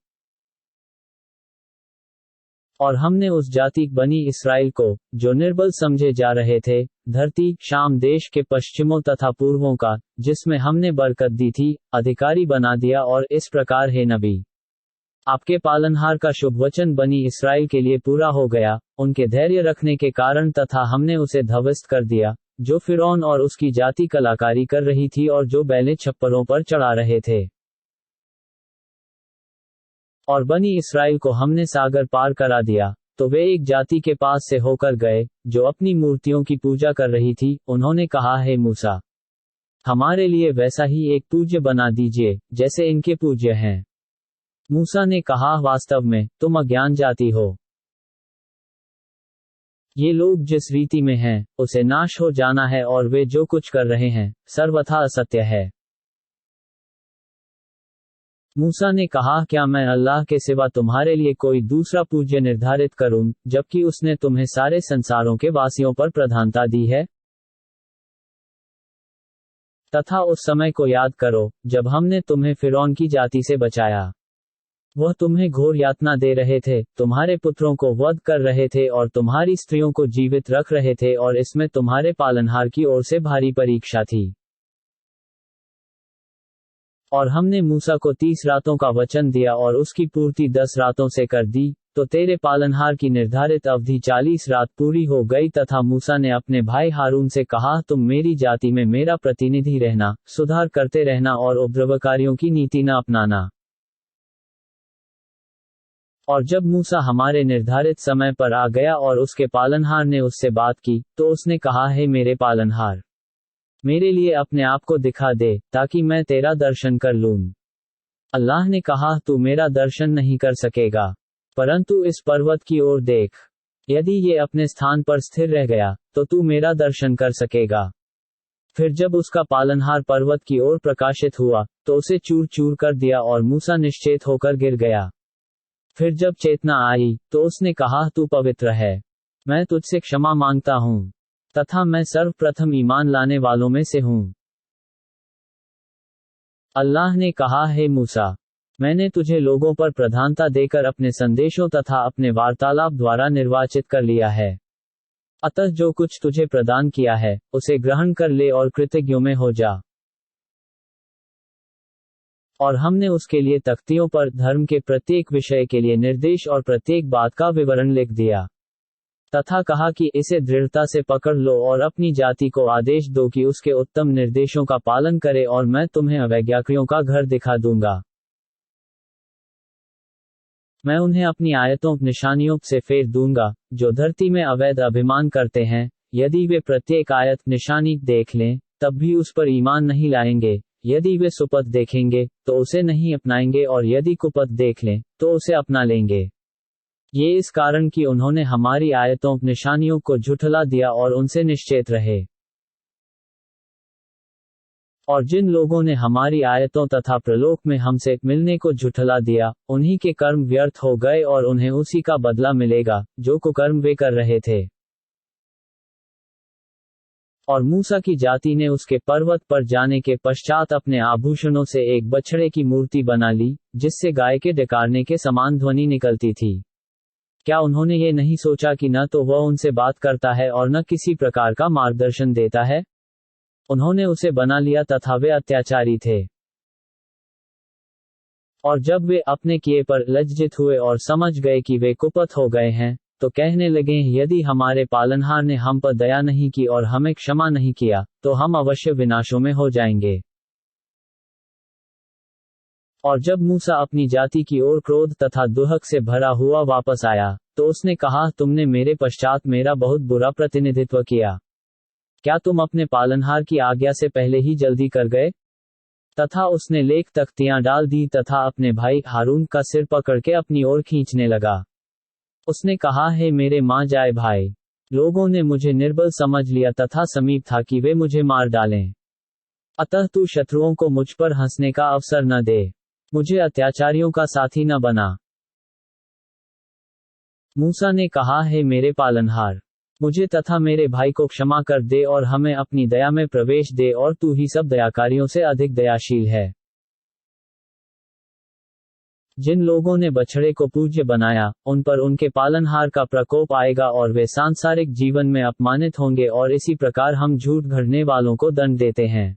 और हमने उस जाति बनी इस्राएल को, जो निर्बल समझे जा रहे थे, धरती, शाम देश के पश्चिमों तथा पूर्वों का, जिसमें हमने बरकत दी थी, अधिकारी बना दिया। और इस प्रकार हे नबी, आपके पालनहार का शुभ वचन बनी इस्राएल के लिए पूरा हो गया, उनके धैर्य रखने के कारण, तथा हमने उसे ध्वस्त कर दिया, जो फिरौन और उसकी जाति कलाकारी कर रही थी और जो बैले छप्परों पर चढ़ा रहे थे। और बनी इस्राएल को हमने सागर पार करा दिया, तो वे एक जाति के पास से होकर गए, जो अपनी मूर्तियों की पूजा कर रही थी। उन्होंने कहा, हे मूसा, हमारे लिए वैसा ही एक पूज्य बना दीजिए, जैसे इनके पूज्य हैं। मूसा ने कहा, वास्तव में तुम अज्ञान जाति हो। ये लोग जिस रीति में हैं, उसे नाश हो जाना है, और वे जो कुछ कर रहे हैं, सर्वथा असत्य है। मूसा ने कहा, क्या मैं अल्लाह के सिवा तुम्हारे लिए कोई दूसरा पूज्य निर्धारित करूं, जबकि उसने तुम्हें सारे संसारों के वासियों पर प्रधानता दी है? तथा उस समय को याद करो, जब हमने तुम्हें फिरौन की जाति से बचाया। वह तुम्हें घोर यातना दे रहे थे, तुम्हारे पुत्रों को वध कर रहे थे और तुम्हारी स्त्रियों को जीवित रख रहे थे, और इसमें तुम्हारे पालनहार की ओर से भारी परीक्षा थी। और हमने मूसा को 30 रातों का वचन दिया और उसकी पूर्ति 10 रातों से कर दी, तो तेरे पालनहार की निर्धारित अवधि 40 रात पूरी हो गई। तथा मूसा ने अपने भाई हारून से कहा, तुम मेरी जाति में मेरा प्रतिनिधि रहना, सुधार करते रहना और उपद्रवकारियों की नीति न अपनाना। और जब मूसा हमारे निर्धारित समय पर आ गया और उसके पालनहार ने उससे बात की, तो उसने कहा, हे मेरे पालनहार, मेरे लिए अपने आप को दिखा दे, ताकि मैं तेरा दर्शन कर लूं। अल्लाह ने कहा, तू मेरा दर्शन नहीं कर सकेगा, परंतु इस पर्वत की ओर देख। यदि ये अपने स्थान पर स्थिर रह गया, तो तू मेरा दर्शन कर सकेगा। फिर जब उसका पालनहार पर्वत की ओर प्रकाशित हुआ, तो उसे चूर चूर कर दिया और मूसा निश्चेत होकर गिर गया। फिर जब चेतना आई, तो उसने कहा, तू पवित्र है, मैं तुझसे क्षमा मांगता हूँ, तथा मैं सर्वप्रथम ईमान लाने वालों में से हूँ। अल्लाह ने कहा, हे मूसा, मैंने तुझे लोगों पर प्रधानता देकर अपने संदेशों तथा अपने वार्तालाप द्वारा निर्वाचित कर लिया है। अतः जो कुछ तुझे प्रदान किया है, उसे ग्रहण कर ले और कृतज्ञों में हो जा। और हमने उसके लिए तख्तियों पर धर्म के प्रत्येक विषय के लिए निर्देश और प्रत्येक बात का विवरण लिख दिया, तथा कहा कि इसे दृढ़ता से पकड़ लो और अपनी जाति को आदेश दो कि उसके उत्तम निर्देशों का पालन करे, और मैं तुम्हें अवैज्ञानिकों का घर दिखा दूंगा। मैं उन्हें अपनी आयतों, निशानियों से फेर दूंगा, जो धरती में अवैध अभिमान करते हैं। यदि वे प्रत्येक आयत, निशानी देख लें, तब भी उस पर ईमान नहीं लाएंगे। यदि वे सुपथ देखेंगे, तो उसे नहीं अपनाएंगे, और यदि कुपथ देख लें, तो उसे अपना लेंगे। ये इस कारण कि उन्होंने हमारी आयतों, निशानियों को झुठला दिया और उनसे निश्चेत रहे। और जिन लोगों ने हमारी आयतों तथा प्रलोक में हमसे मिलने को झुठला दिया, उन्हीं के कर्म व्यर्थ हो गए और उन्हें उसी का बदला मिलेगा, जो कुकर्म वे कर रहे थे। और मूसा की जाति ने उसके पर्वत पर जाने के पश्चात अपने आभूषणों से एक बछड़े की मूर्ति बना ली, जिससे गाय के डकारने के समान ध्वनि निकलती थी। क्या उन्होंने ये नहीं सोचा कि न तो वह उनसे बात करता है और न किसी प्रकार का मार्गदर्शन देता है? उन्होंने उसे बना लिया तथा वे अत्याचारी थे। और जब वे अपने किए पर लज्जित हुए और समझ गए कि वे कुपथ हो गए हैं, तो कहने लगे, यदि हमारे पालनहार ने हम पर दया नहीं की और हमें क्षमा नहीं किया, तो हम अवश्य विनाशों में हो जाएंगे। और जब मूसा अपनी जाति की ओर क्रोध तथा दुहक से भरा हुआ वापस आया, तो उसने कहा, तुमने मेरे पश्चात मेरा बहुत बुरा प्रतिनिधित्व किया। क्या तुम अपने पालनहार की आज्ञा से पहले ही जल्दी कर गए? तथा उसने लेख तख्तियां डाल दी तथा अपने भाई हारून का सिर पकड़ के अपनी ओर खींचने लगा। उसने कहा, हे मेरे मां जाए भाई, लोगों ने मुझे निर्बल समझ लिया तथा समीप था कि वे मुझे मार डालें। अतः तू शत्रुओं को मुझ पर हंसने का अवसर न दे, मुझे अत्याचारियों का साथी न बना। मूसा ने कहा, हे मेरे पालनहार, मुझे तथा मेरे भाई को क्षमा कर दे और हमें अपनी दया में प्रवेश दे, और तू ही सब दयाकारियों से अधिक दयाशील है। जिन लोगों ने बछड़े को पूज्य बनाया, उन पर उनके पालनहार का प्रकोप आएगा और वे सांसारिक जीवन में अपमानित होंगे, और इसी प्रकार हम झूठ गढ़ने वालों को दंड देते हैं।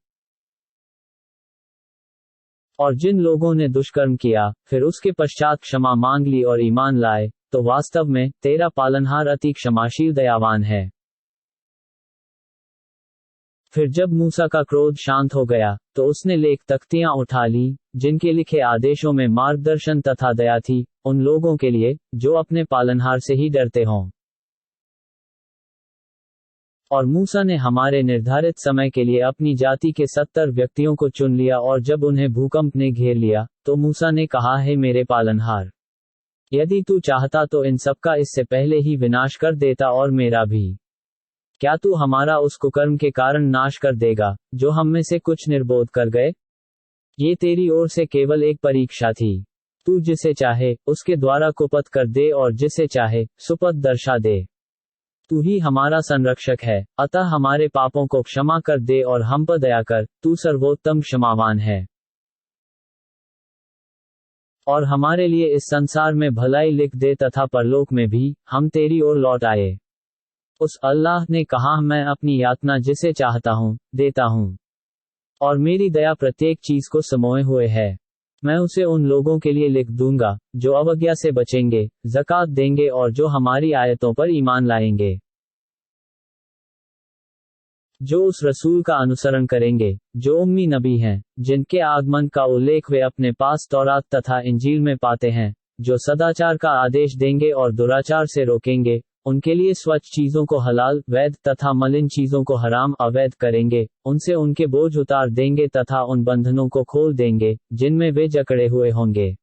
और जिन लोगों ने दुष्कर्म किया, फिर उसके पश्चात क्षमा मांग ली और ईमान लाए, तो वास्तव में तेरा पालनहार अति क्षमाशील दयावान है। फिर जब मूसा का क्रोध शांत हो गया, तो उसने लेख तख्तियां उठा ली, जिनके लिखे आदेशों में मार्गदर्शन तथा दया थी, उन लोगों के लिए जो अपने पालनहार से ही डरते हों। और मूसा ने हमारे निर्धारित समय के लिए अपनी जाति के 70 व्यक्तियों को चुन लिया, और जब उन्हें भूकंप ने घेर लिया, तो मूसा ने कहा, हे मेरे पालनहार, यदि तू चाहता तो इन सबका इससे पहले ही विनाश कर देता, और मेरा भी। क्या तू हमारा उस कुकर्म के कारण नाश कर देगा, जो हम में से कुछ निर्बोध कर गए? ये तेरी ओर से केवल एक परीक्षा थी। तू जिसे चाहे उसके द्वारा कुपथ कर दे, और जिसे चाहे सुपथ दर्शा दे। तू ही हमारा संरक्षक है, अतः हमारे पापों को क्षमा कर दे और हम पर दया कर, तू सर्वोत्तम क्षमावान है। और हमारे लिए इस संसार में भलाई लिख दे तथा परलोक में भी हम तेरी ओर लौट आए। उस अल्लाह ने कहा, मैं अपनी यातना जिसे चाहता हूँ देता हूँ, और मेरी दया प्रत्येक चीज को समोए हुए है। मैं उसे उन लोगों के लिए लिख दूंगा जो अवज्ञा से बचेंगे, ज़कात देंगे और जो हमारी आयतों पर ईमान लाएंगे, जो उस रसूल का अनुसरण करेंगे जो उम्मी नबी हैं, जिनके आगमन का उल्लेख वे अपने पास तौरात तथा इंजील में पाते हैं, जो सदाचार का आदेश देंगे और दुराचार से रोकेंगे, उनके लिए स्वच्छ चीजों को हलाल वैध तथा मलिन चीजों को हराम अवैध करेंगे, उनसे उनके बोझ उतार देंगे तथा उन बंधनों को खोल देंगे जिनमें वे जकड़े हुए होंगे।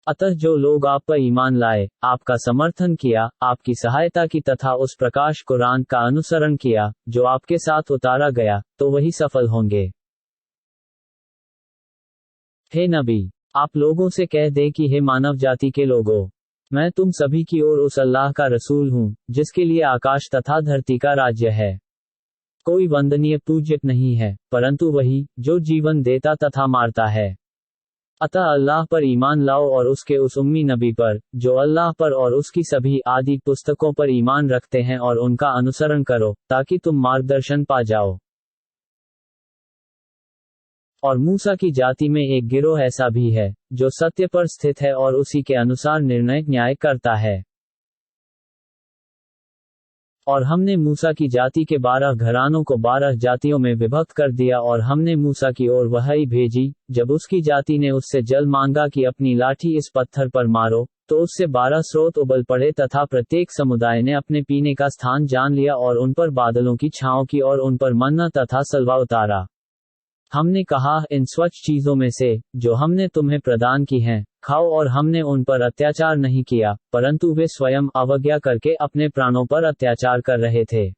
अतः जो लोग आप पर ईमान लाए, आपका समर्थन किया, आपकी सहायता की तथा उस प्रकाश कुरान का अनुसरण किया जो आपके साथ उतारा गया, तो वही सफल होंगे। हे नबी, आप लोगों से कह दे कि हे मानव जाति के लोगों, मैं तुम सभी की ओर उस अल्लाह का रसूल हूँ, जिसके लिए आकाश तथा धरती का राज्य है। कोई वंदनीय पूज्यक नहीं है, परंतु वही जो जीवन देता तथा मारता है। अतः अल्लाह पर ईमान लाओ और उसके उस उम्मी नबी पर, जो अल्लाह पर और उसकी सभी आदि पुस्तकों पर ईमान रखते हैं, और उनका अनुसरण करो, ताकि तुम मार्गदर्शन पा जाओ। और मूसा की जाति में एक गिरोह ऐसा भी है, जो सत्य पर स्थित है और उसी के अनुसार निर्णय न्याय करता है। और हमने मूसा की जाति के 12 घरानों को 12 जातियों में विभक्त कर दिया, और हमने मूसा की ओर वही भेजी, जब उसकी जाति ने उससे जल मांगा कि अपनी लाठी इस पत्थर पर मारो, तो उससे 12 स्रोत उबल पड़े तथा प्रत्येक समुदाय ने अपने पीने का स्थान जान लिया, और उन पर बादलों की छांव की और उन पर मन्ना तथा सलवा उतारा। हमने कहा, इन स्वच्छ चीजों में से जो हमने तुम्हें प्रदान की हैं, खाओ, और हमने उन पर अत्याचार नहीं किया, परंतु वे स्वयं अवज्ञा करके अपने प्राणों पर अत्याचार कर रहे थे।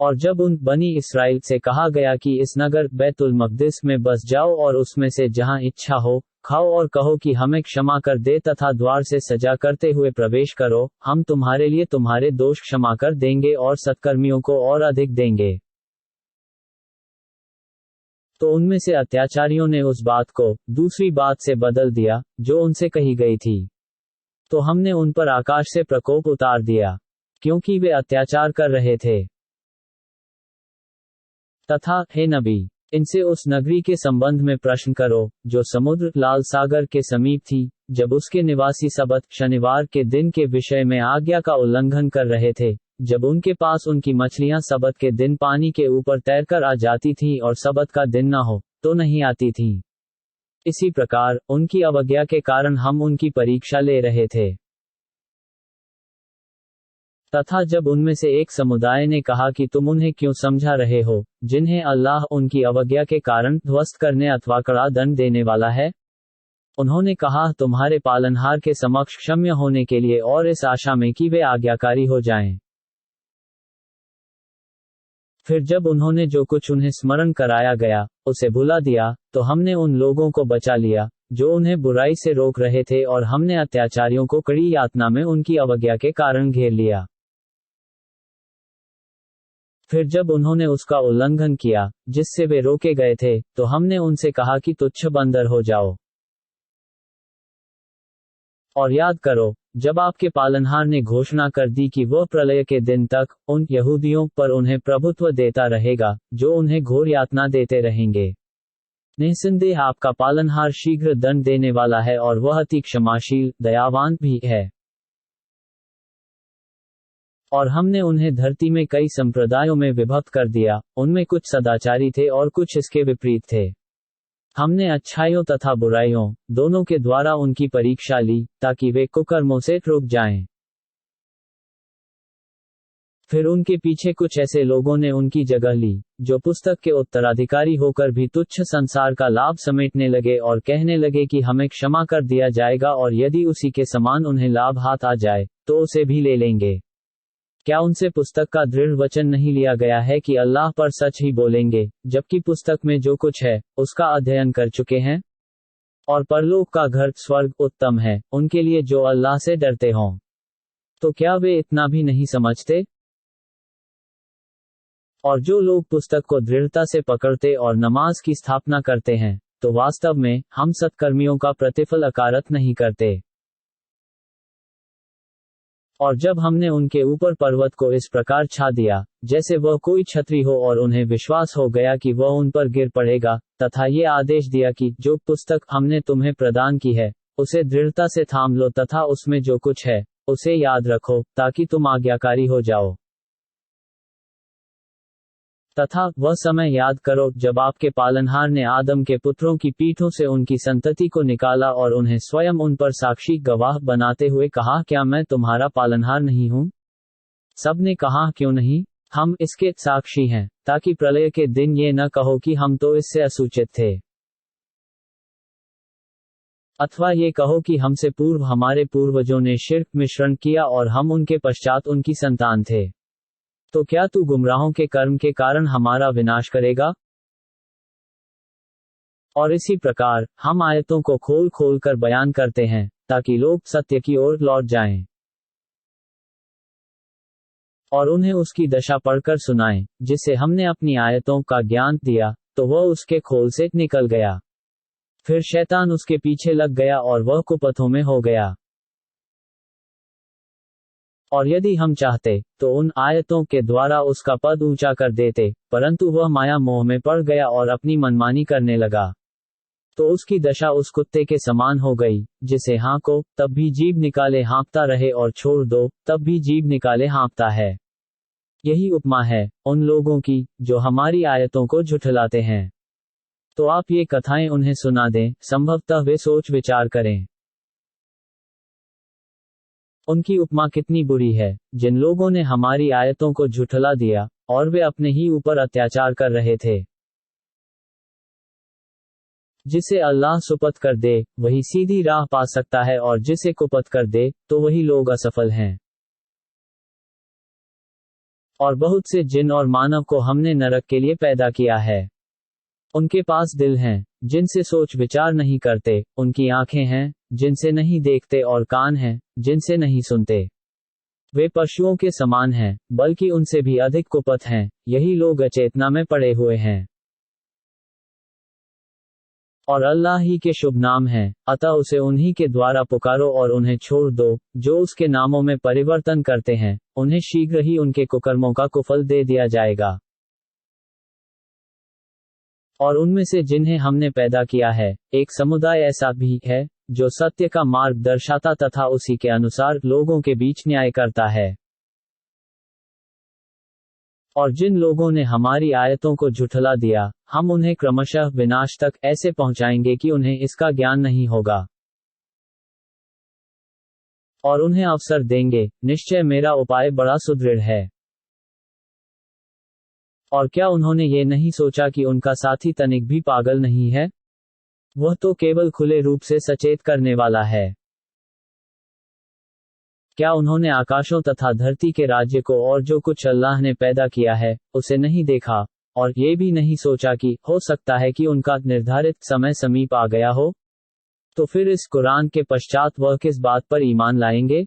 और जब उन बनी इस्राएल से कहा गया कि इस नगर बैतुल मक़दिस में बस जाओ और उसमें से जहां इच्छा हो खाओ और कहो कि हमें क्षमा कर दे तथा द्वार से सजा करते हुए प्रवेश करो, हम तुम्हारे लिए तुम्हारे दोष क्षमा कर देंगे और सत्कर्मियों को और अधिक देंगे। तो उनमें से अत्याचारियों ने उस बात को दूसरी बात से बदल दिया जो उनसे कही गई थी। तो हमने उन पर आकाश से प्रकोप उतार दिया, क्योंकि वे अत्याचार कर रहे थे। तथा हे नबी, इनसे उस नगरी के संबंध में प्रश्न करो जो समुद्र लाल सागर के समीप थी, जब उसके निवासी सबत शनिवार के दिन के विषय में आज्ञा का उल्लंघन कर रहे थे, जब उनके पास उनकी मछलियां सबत के दिन पानी के ऊपर तैरकर आ जाती थीं और सबत का दिन न हो तो नहीं आती थीं। इसी प्रकार उनकी अवज्ञा के कारण हम उनकी परीक्षा ले रहे थे। तथा जब उनमें से एक समुदाय ने कहा कि तुम उन्हें क्यों समझा रहे हो, जिन्हें अल्लाह उनकी अवज्ञा के कारण ध्वस्त करने अथवा कड़ा दंड देने वाला है? उन्होंने कहा, तुम्हारे पालनहार के समक्ष क्षम्य होने के लिए और इस आशा में कि वे आज्ञाकारी हो जाएं। फिर जब उन्होंने जो कुछ उन्हें स्मरण कराया गया उसे भुला दिया, तो हमने उन लोगों को बचा लिया जो उन्हें बुराई से रोक रहे थे, और हमने अत्याचारियों को कड़ी यातना में उनकी अवज्ञा के कारण घेर लिया। फिर जब उन्होंने उसका उल्लंघन किया जिससे वे रोके गए थे, तो हमने उनसे कहा कि तुच्छ बंदर हो जाओ। और याद करो, जब आपके पालनहार ने घोषणा कर दी कि वह प्रलय के दिन तक उन यहूदियों पर उन्हें प्रभुत्व देता रहेगा जो उन्हें घोर यातना देते रहेंगे। निस्संदेह आपका पालनहार शीघ्र दंड देने वाला है और वह अति क्षमाशील दयावान भी है। और हमने उन्हें धरती में कई संप्रदायों में विभक्त कर दिया, उनमें कुछ सदाचारी थे और कुछ इसके विपरीत थे। हमने अच्छाइयों तथा बुराइयों दोनों के द्वारा उनकी परीक्षा ली ताकि वे कुकर्मों से रुक जाएं। फिर उनके पीछे कुछ ऐसे लोगों ने उनकी जगह ली जो पुस्तक के उत्तराधिकारी होकर भी तुच्छ संसार का लाभ समेटने लगे और कहने लगे कि हमें क्षमा कर दिया जाएगा, और यदि उसी के समान उन्हें लाभ हाथ आ जाए तो उसे भी ले लेंगे। क्या उनसे पुस्तक का दृढ़ वचन नहीं लिया गया है कि अल्लाह पर सच ही बोलेंगे, जबकि पुस्तक में जो कुछ है उसका अध्ययन कर चुके हैं? और परलोक का घर स्वर्ग उत्तम है उनके लिए जो अल्लाह से डरते हों। तो क्या वे इतना भी नहीं समझते? और जो लोग पुस्तक को दृढ़ता से पकड़ते और नमाज की स्थापना करते हैं, तो वास्तव में हम सत्कर्मियों का प्रतिफल अकारत नहीं करते। और जब हमने उनके ऊपर पर्वत को इस प्रकार छा दिया जैसे वह कोई छतरी हो, और उन्हें विश्वास हो गया कि वह उन पर गिर पड़ेगा, तथा ये आदेश दिया कि जो पुस्तक हमने तुम्हें प्रदान की है उसे दृढ़ता से थाम लो तथा उसमें जो कुछ है उसे याद रखो ताकि तुम आज्ञाकारी हो जाओ। तथा वह समय याद करो जब आपके पालनहार ने आदम के पुत्रों की पीठों से उनकी संतति को निकाला और उन्हें स्वयं उन पर साक्षी गवाह बनाते हुए कहा, क्या मैं तुम्हारा पालनहार नहीं हूं? सबने कहा, क्यों नहीं, हम इसके साक्षी हैं, ताकि प्रलय के दिन ये न कहो कि हम तो इससे असूचित थे, अथवा ये कहो कि हमसे पूर्व हमारे पूर्वजों ने शिर्क मिश्रण किया और हम उनके पश्चात उनकी संतान थे। तो क्या तू गुमराहों के कर्म के कारण हमारा विनाश करेगा? और इसी प्रकार हम आयतों को खोल खोल कर बयान करते हैं ताकि लोग सत्य की ओर लौट जाएं, और उन्हें उसकी दशा पढ़कर सुनाएं जिसे हमने अपनी आयतों का ज्ञान दिया, तो वह उसके खोल से निकल गया। फिर शैतान उसके पीछे लग गया और वह कुपथों में हो गया। और यदि हम चाहते तो उन आयतों के द्वारा उसका पद ऊंचा कर देते, परंतु वह माया मोह में पड़ गया और अपनी मनमानी करने लगा। तो उसकी दशा उस कुत्ते के समान हो गई जिसे हाँको तब भी जीभ निकाले हाँकता रहे, और छोड़ दो तब भी जीभ निकाले हाँकता है। यही उपमा है उन लोगों की जो हमारी आयतों को झुठलाते हैं। तो आप ये कथाएं उन्हें सुना दें, संभवतः वे सोच विचार करें। उनकी उपमा कितनी बुरी है जिन लोगों ने हमारी आयतों को झुठला दिया और वे अपने ही ऊपर अत्याचार कर रहे थे। जिसे अल्लाह सुपथ कर दे वही सीधी राह पा सकता है, और जिसे कुपथ कर दे तो वही लोग असफल हैं। और बहुत से जिन और मानव को हमने नरक के लिए पैदा किया है। उनके पास दिल हैं, जिनसे सोच विचार नहीं करते, उनकी आंखें हैं, जिनसे नहीं देखते, और कान हैं, जिनसे नहीं सुनते। वे पशुओं के समान हैं, बल्कि उनसे भी अधिक कुपथ हैं। यही लोग अचेतना में पड़े हुए हैं। और अल्लाह ही के शुभ नाम हैं, अतः उसे उन्हीं के द्वारा पुकारो और उन्हें छोड़ दो, जो उसके नामों में परिवर्तन करते हैं, उन्हें शीघ्र ही उनके कुकर्मों का कुफल दे दिया जाएगा। और उनमें से जिन्हें हमने पैदा किया है, एक समुदाय ऐसा भी है, जो सत्य का मार्ग दर्शाता तथा उसी के अनुसार लोगों के बीच न्याय करता है। और जिन लोगों ने हमारी आयतों को झुठला दिया, हम उन्हें क्रमशः विनाश तक ऐसे पहुंचाएंगे कि उन्हें इसका ज्ञान नहीं होगा। और उन्हें अवसर देंगे, निश्चय मेरा उपाय बड़ा सुदृढ़ है। और क्या उन्होंने ये नहीं सोचा कि उनका साथी तनिक भी पागल नहीं है? वह तो केवल खुले रूप से सचेत करने वाला है। क्या उन्होंने आकाशों तथा धरती के राज्य को और जो कुछ अल्लाह ने पैदा किया है, उसे नहीं देखा, और ये भी नहीं सोचा कि हो सकता है कि उनका निर्धारित समय समीप आ गया हो? तो फिर इस कुरान के पश्चात वह किस बात पर ईमान लाएंगे?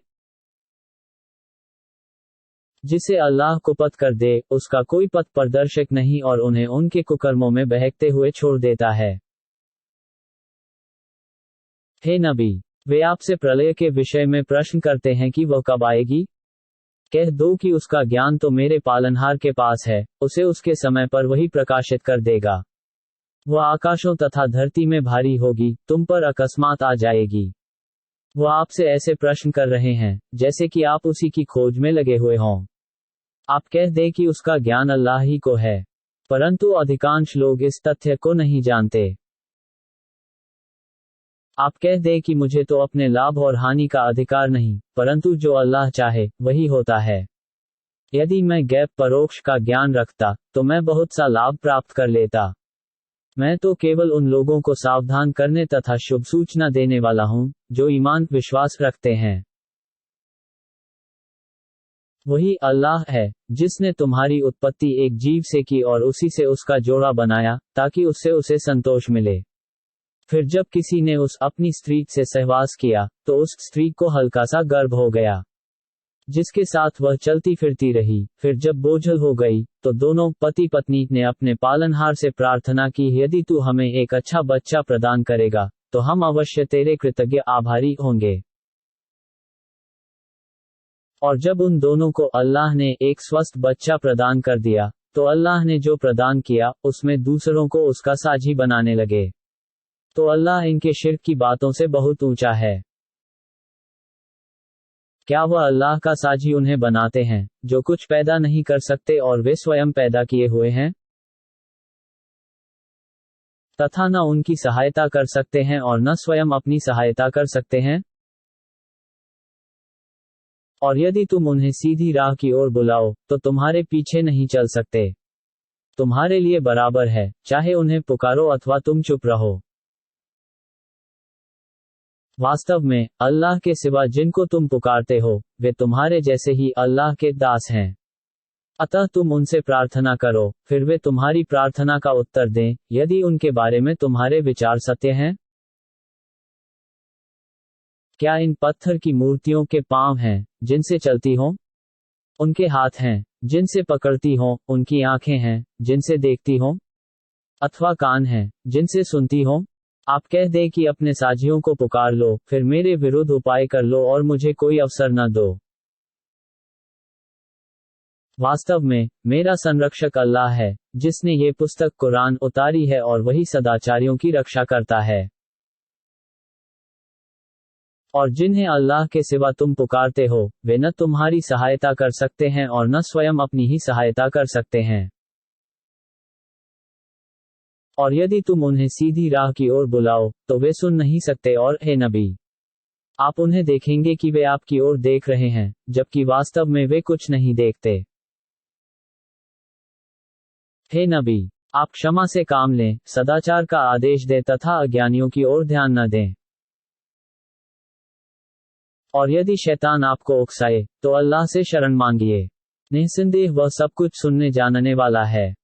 जिसे अल्लाह कुपथ कर दे, उसका कोई पथ प्रदर्शक नहीं और उन्हें उनके कुकर्मों में बहकते हुए छोड़ देता है। हे नबी, वे आपसे प्रलय के विषय में प्रश्न करते हैं कि वह कब आएगी? कह दो कि उसका ज्ञान तो मेरे पालनहार के पास है, उसे उसके समय पर वही प्रकाशित कर देगा। वह आकाशों तथा धरती में भारी होगी, तुम पर अकस्मात आ जाएगी। वह आपसे ऐसे प्रश्न कर रहे हैं, जैसे कि आप उसी की खोज में लगे हुए हों। आप कह दें कि उसका ज्ञान अल्लाह ही को है, परंतु अधिकांश लोग इस तथ्य को नहीं जानते। आप कह दें कि मुझे तो अपने लाभ और हानि का अधिकार नहीं, परंतु जो अल्लाह चाहे, वही होता है। यदि मैं गैब परोक्ष का ज्ञान रखता, तो मैं बहुत सा लाभ प्राप्त कर लेता। मैं तो केवल उन लोगों को सावधान करने तथा शुभ सूचना देने वाला हूं, जो ईमान विश्वास रखते हैं। वही अल्लाह है, जिसने तुम्हारी उत्पत्ति एक जीव से की और उसी से उसका जोड़ा बनाया, ताकि उससे उसे संतोष मिले। फिर जब किसी ने उस अपनी स्त्री से सहवास किया, तो उस स्त्री को हल्का सा गर्भ हो गया, जिसके साथ वह चलती फिरती रही। फिर जब बोझल हो गई, तो दोनों पति पत्नी ने अपने पालनहार से प्रार्थना की, यदि तू हमें एक अच्छा बच्चा प्रदान करेगा, तो हम अवश्य तेरे कृतज्ञ आभारी होंगे। और जब उन दोनों को अल्लाह ने एक स्वस्थ बच्चा प्रदान कर दिया, तो अल्लाह ने जो प्रदान किया, उसमें दूसरों को उसका साझी बनाने लगे। तो अल्लाह इनके शिर्क की बातों से बहुत ऊंचा है। क्या वह अल्लाह का साझी उन्हें बनाते हैं, जो कुछ पैदा नहीं कर सकते और वे स्वयं पैदा किए हुए हैं? तथा न उनकी सहायता कर सकते हैं और न स्वयं अपनी सहायता कर सकते हैं? और यदि तुम उन्हें सीधी राह की ओर बुलाओ, तो तुम्हारे पीछे नहीं चल सकते। तुम्हारे लिए बराबर है, चाहे उन्हें पुकारो अथवा तुम चुप रहो। वास्तव में, अल्लाह के सिवा जिनको तुम पुकारते हो, वे तुम्हारे जैसे ही अल्लाह के दास हैं। अतः तुम उनसे प्रार्थना करो, फिर वे तुम्हारी प्रार्थना का उत्तर दें, यदि उनके बारे में तुम्हारे विचार सत्य हैं। क्या इन पत्थर की मूर्तियों के पांव हैं, जिनसे चलती हों? उनके हाथ हैं, जिनसे पकड़ती हों? उनकी आंखें हैं, जिनसे देखती हों? अथवा कान हैं, जिनसे सुनती हों? आप कह दें कि अपने साझियों को पुकार लो, फिर मेरे विरुद्ध उपाय कर लो और मुझे कोई अवसर न दो। वास्तव में, मेरा संरक्षक अल्लाह है, जिसने ये पुस्तक कुरान उतारी है, और वही सदाचारियों की रक्षा करता है। और जिन्हें अल्लाह के सिवा तुम पुकारते हो, वे न तुम्हारी सहायता कर सकते हैं और न स्वयं अपनी ही सहायता कर सकते हैं। और यदि तुम उन्हें सीधी राह की ओर बुलाओ, तो वे सुन नहीं सकते। और हे नबी, आप उन्हें देखेंगे कि वे आपकी ओर देख रहे हैं, जबकि वास्तव में वे कुछ नहीं देखते। हे नबी, आप क्षमा से काम लें, सदाचार का आदेश दें तथा अज्ञानियों की ओर ध्यान न दें। और यदि शैतान आपको उकसाए, तो अल्लाह से शरण मांगिए। निस्संदेह वह सब कुछ सुनने जानने वाला है।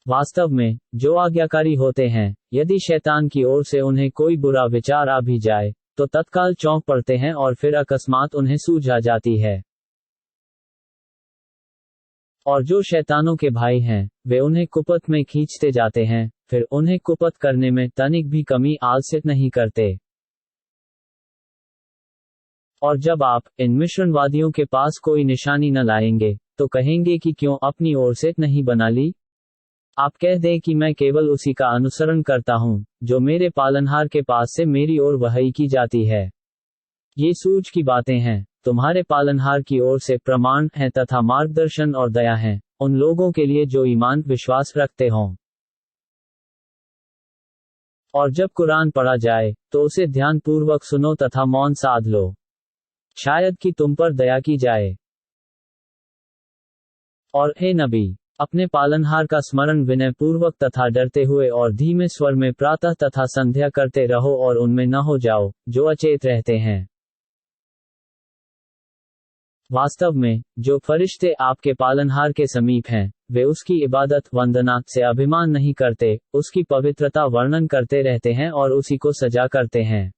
वास्तव में जो आज्ञाकारी होते हैं, यदि शैतान की ओर से उन्हें कोई बुरा विचार आ भी जाए तो तत्काल चौंक पड़ते हैं और फिर अकस्मात उन्हें सूझ आ जाती है। और जो शैतानों के भाई हैं, वे उन्हें कुपथ में खींचते जाते हैं, फिर उन्हें कुपथ करने में तनिक भी कमी आलस्य नहीं करते। और जब आप इन मिश्रणवादियों के पास कोई निशानी न लाएंगे, तो कहेंगे कि क्यों अपनी ओर से नहीं बना ली। आप कह दें कि मैं केवल उसी का अनुसरण करता हूं, जो मेरे पालनहार के पास से मेरी ओर वही की जाती है। ये सूझ की बातें हैं, तुम्हारे पालनहार की ओर से प्रमाण है तथा मार्गदर्शन और दया है, उन लोगों के लिए जो ईमान विश्वास रखते हों। और जब कुरान पढ़ा जाए, तो उसे ध्यानपूर्वक सुनो तथा मौन साध लो, शायद कि तुम पर दया की जाए। और हे नबी, अपने पालनहार का स्मरण विनय पूर्वक तथा डरते हुए और धीमे स्वर में प्रातः तथा संध्या करते रहो और उनमें न हो जाओ, जो अचेत रहते हैं। वास्तव में, जो फरिश्ते आपके पालनहार के समीप हैं, वे उसकी इबादत वंदना से अभिमान नहीं करते, उसकी पवित्रता वर्णन करते रहते हैं और उसी को सजा करते हैं।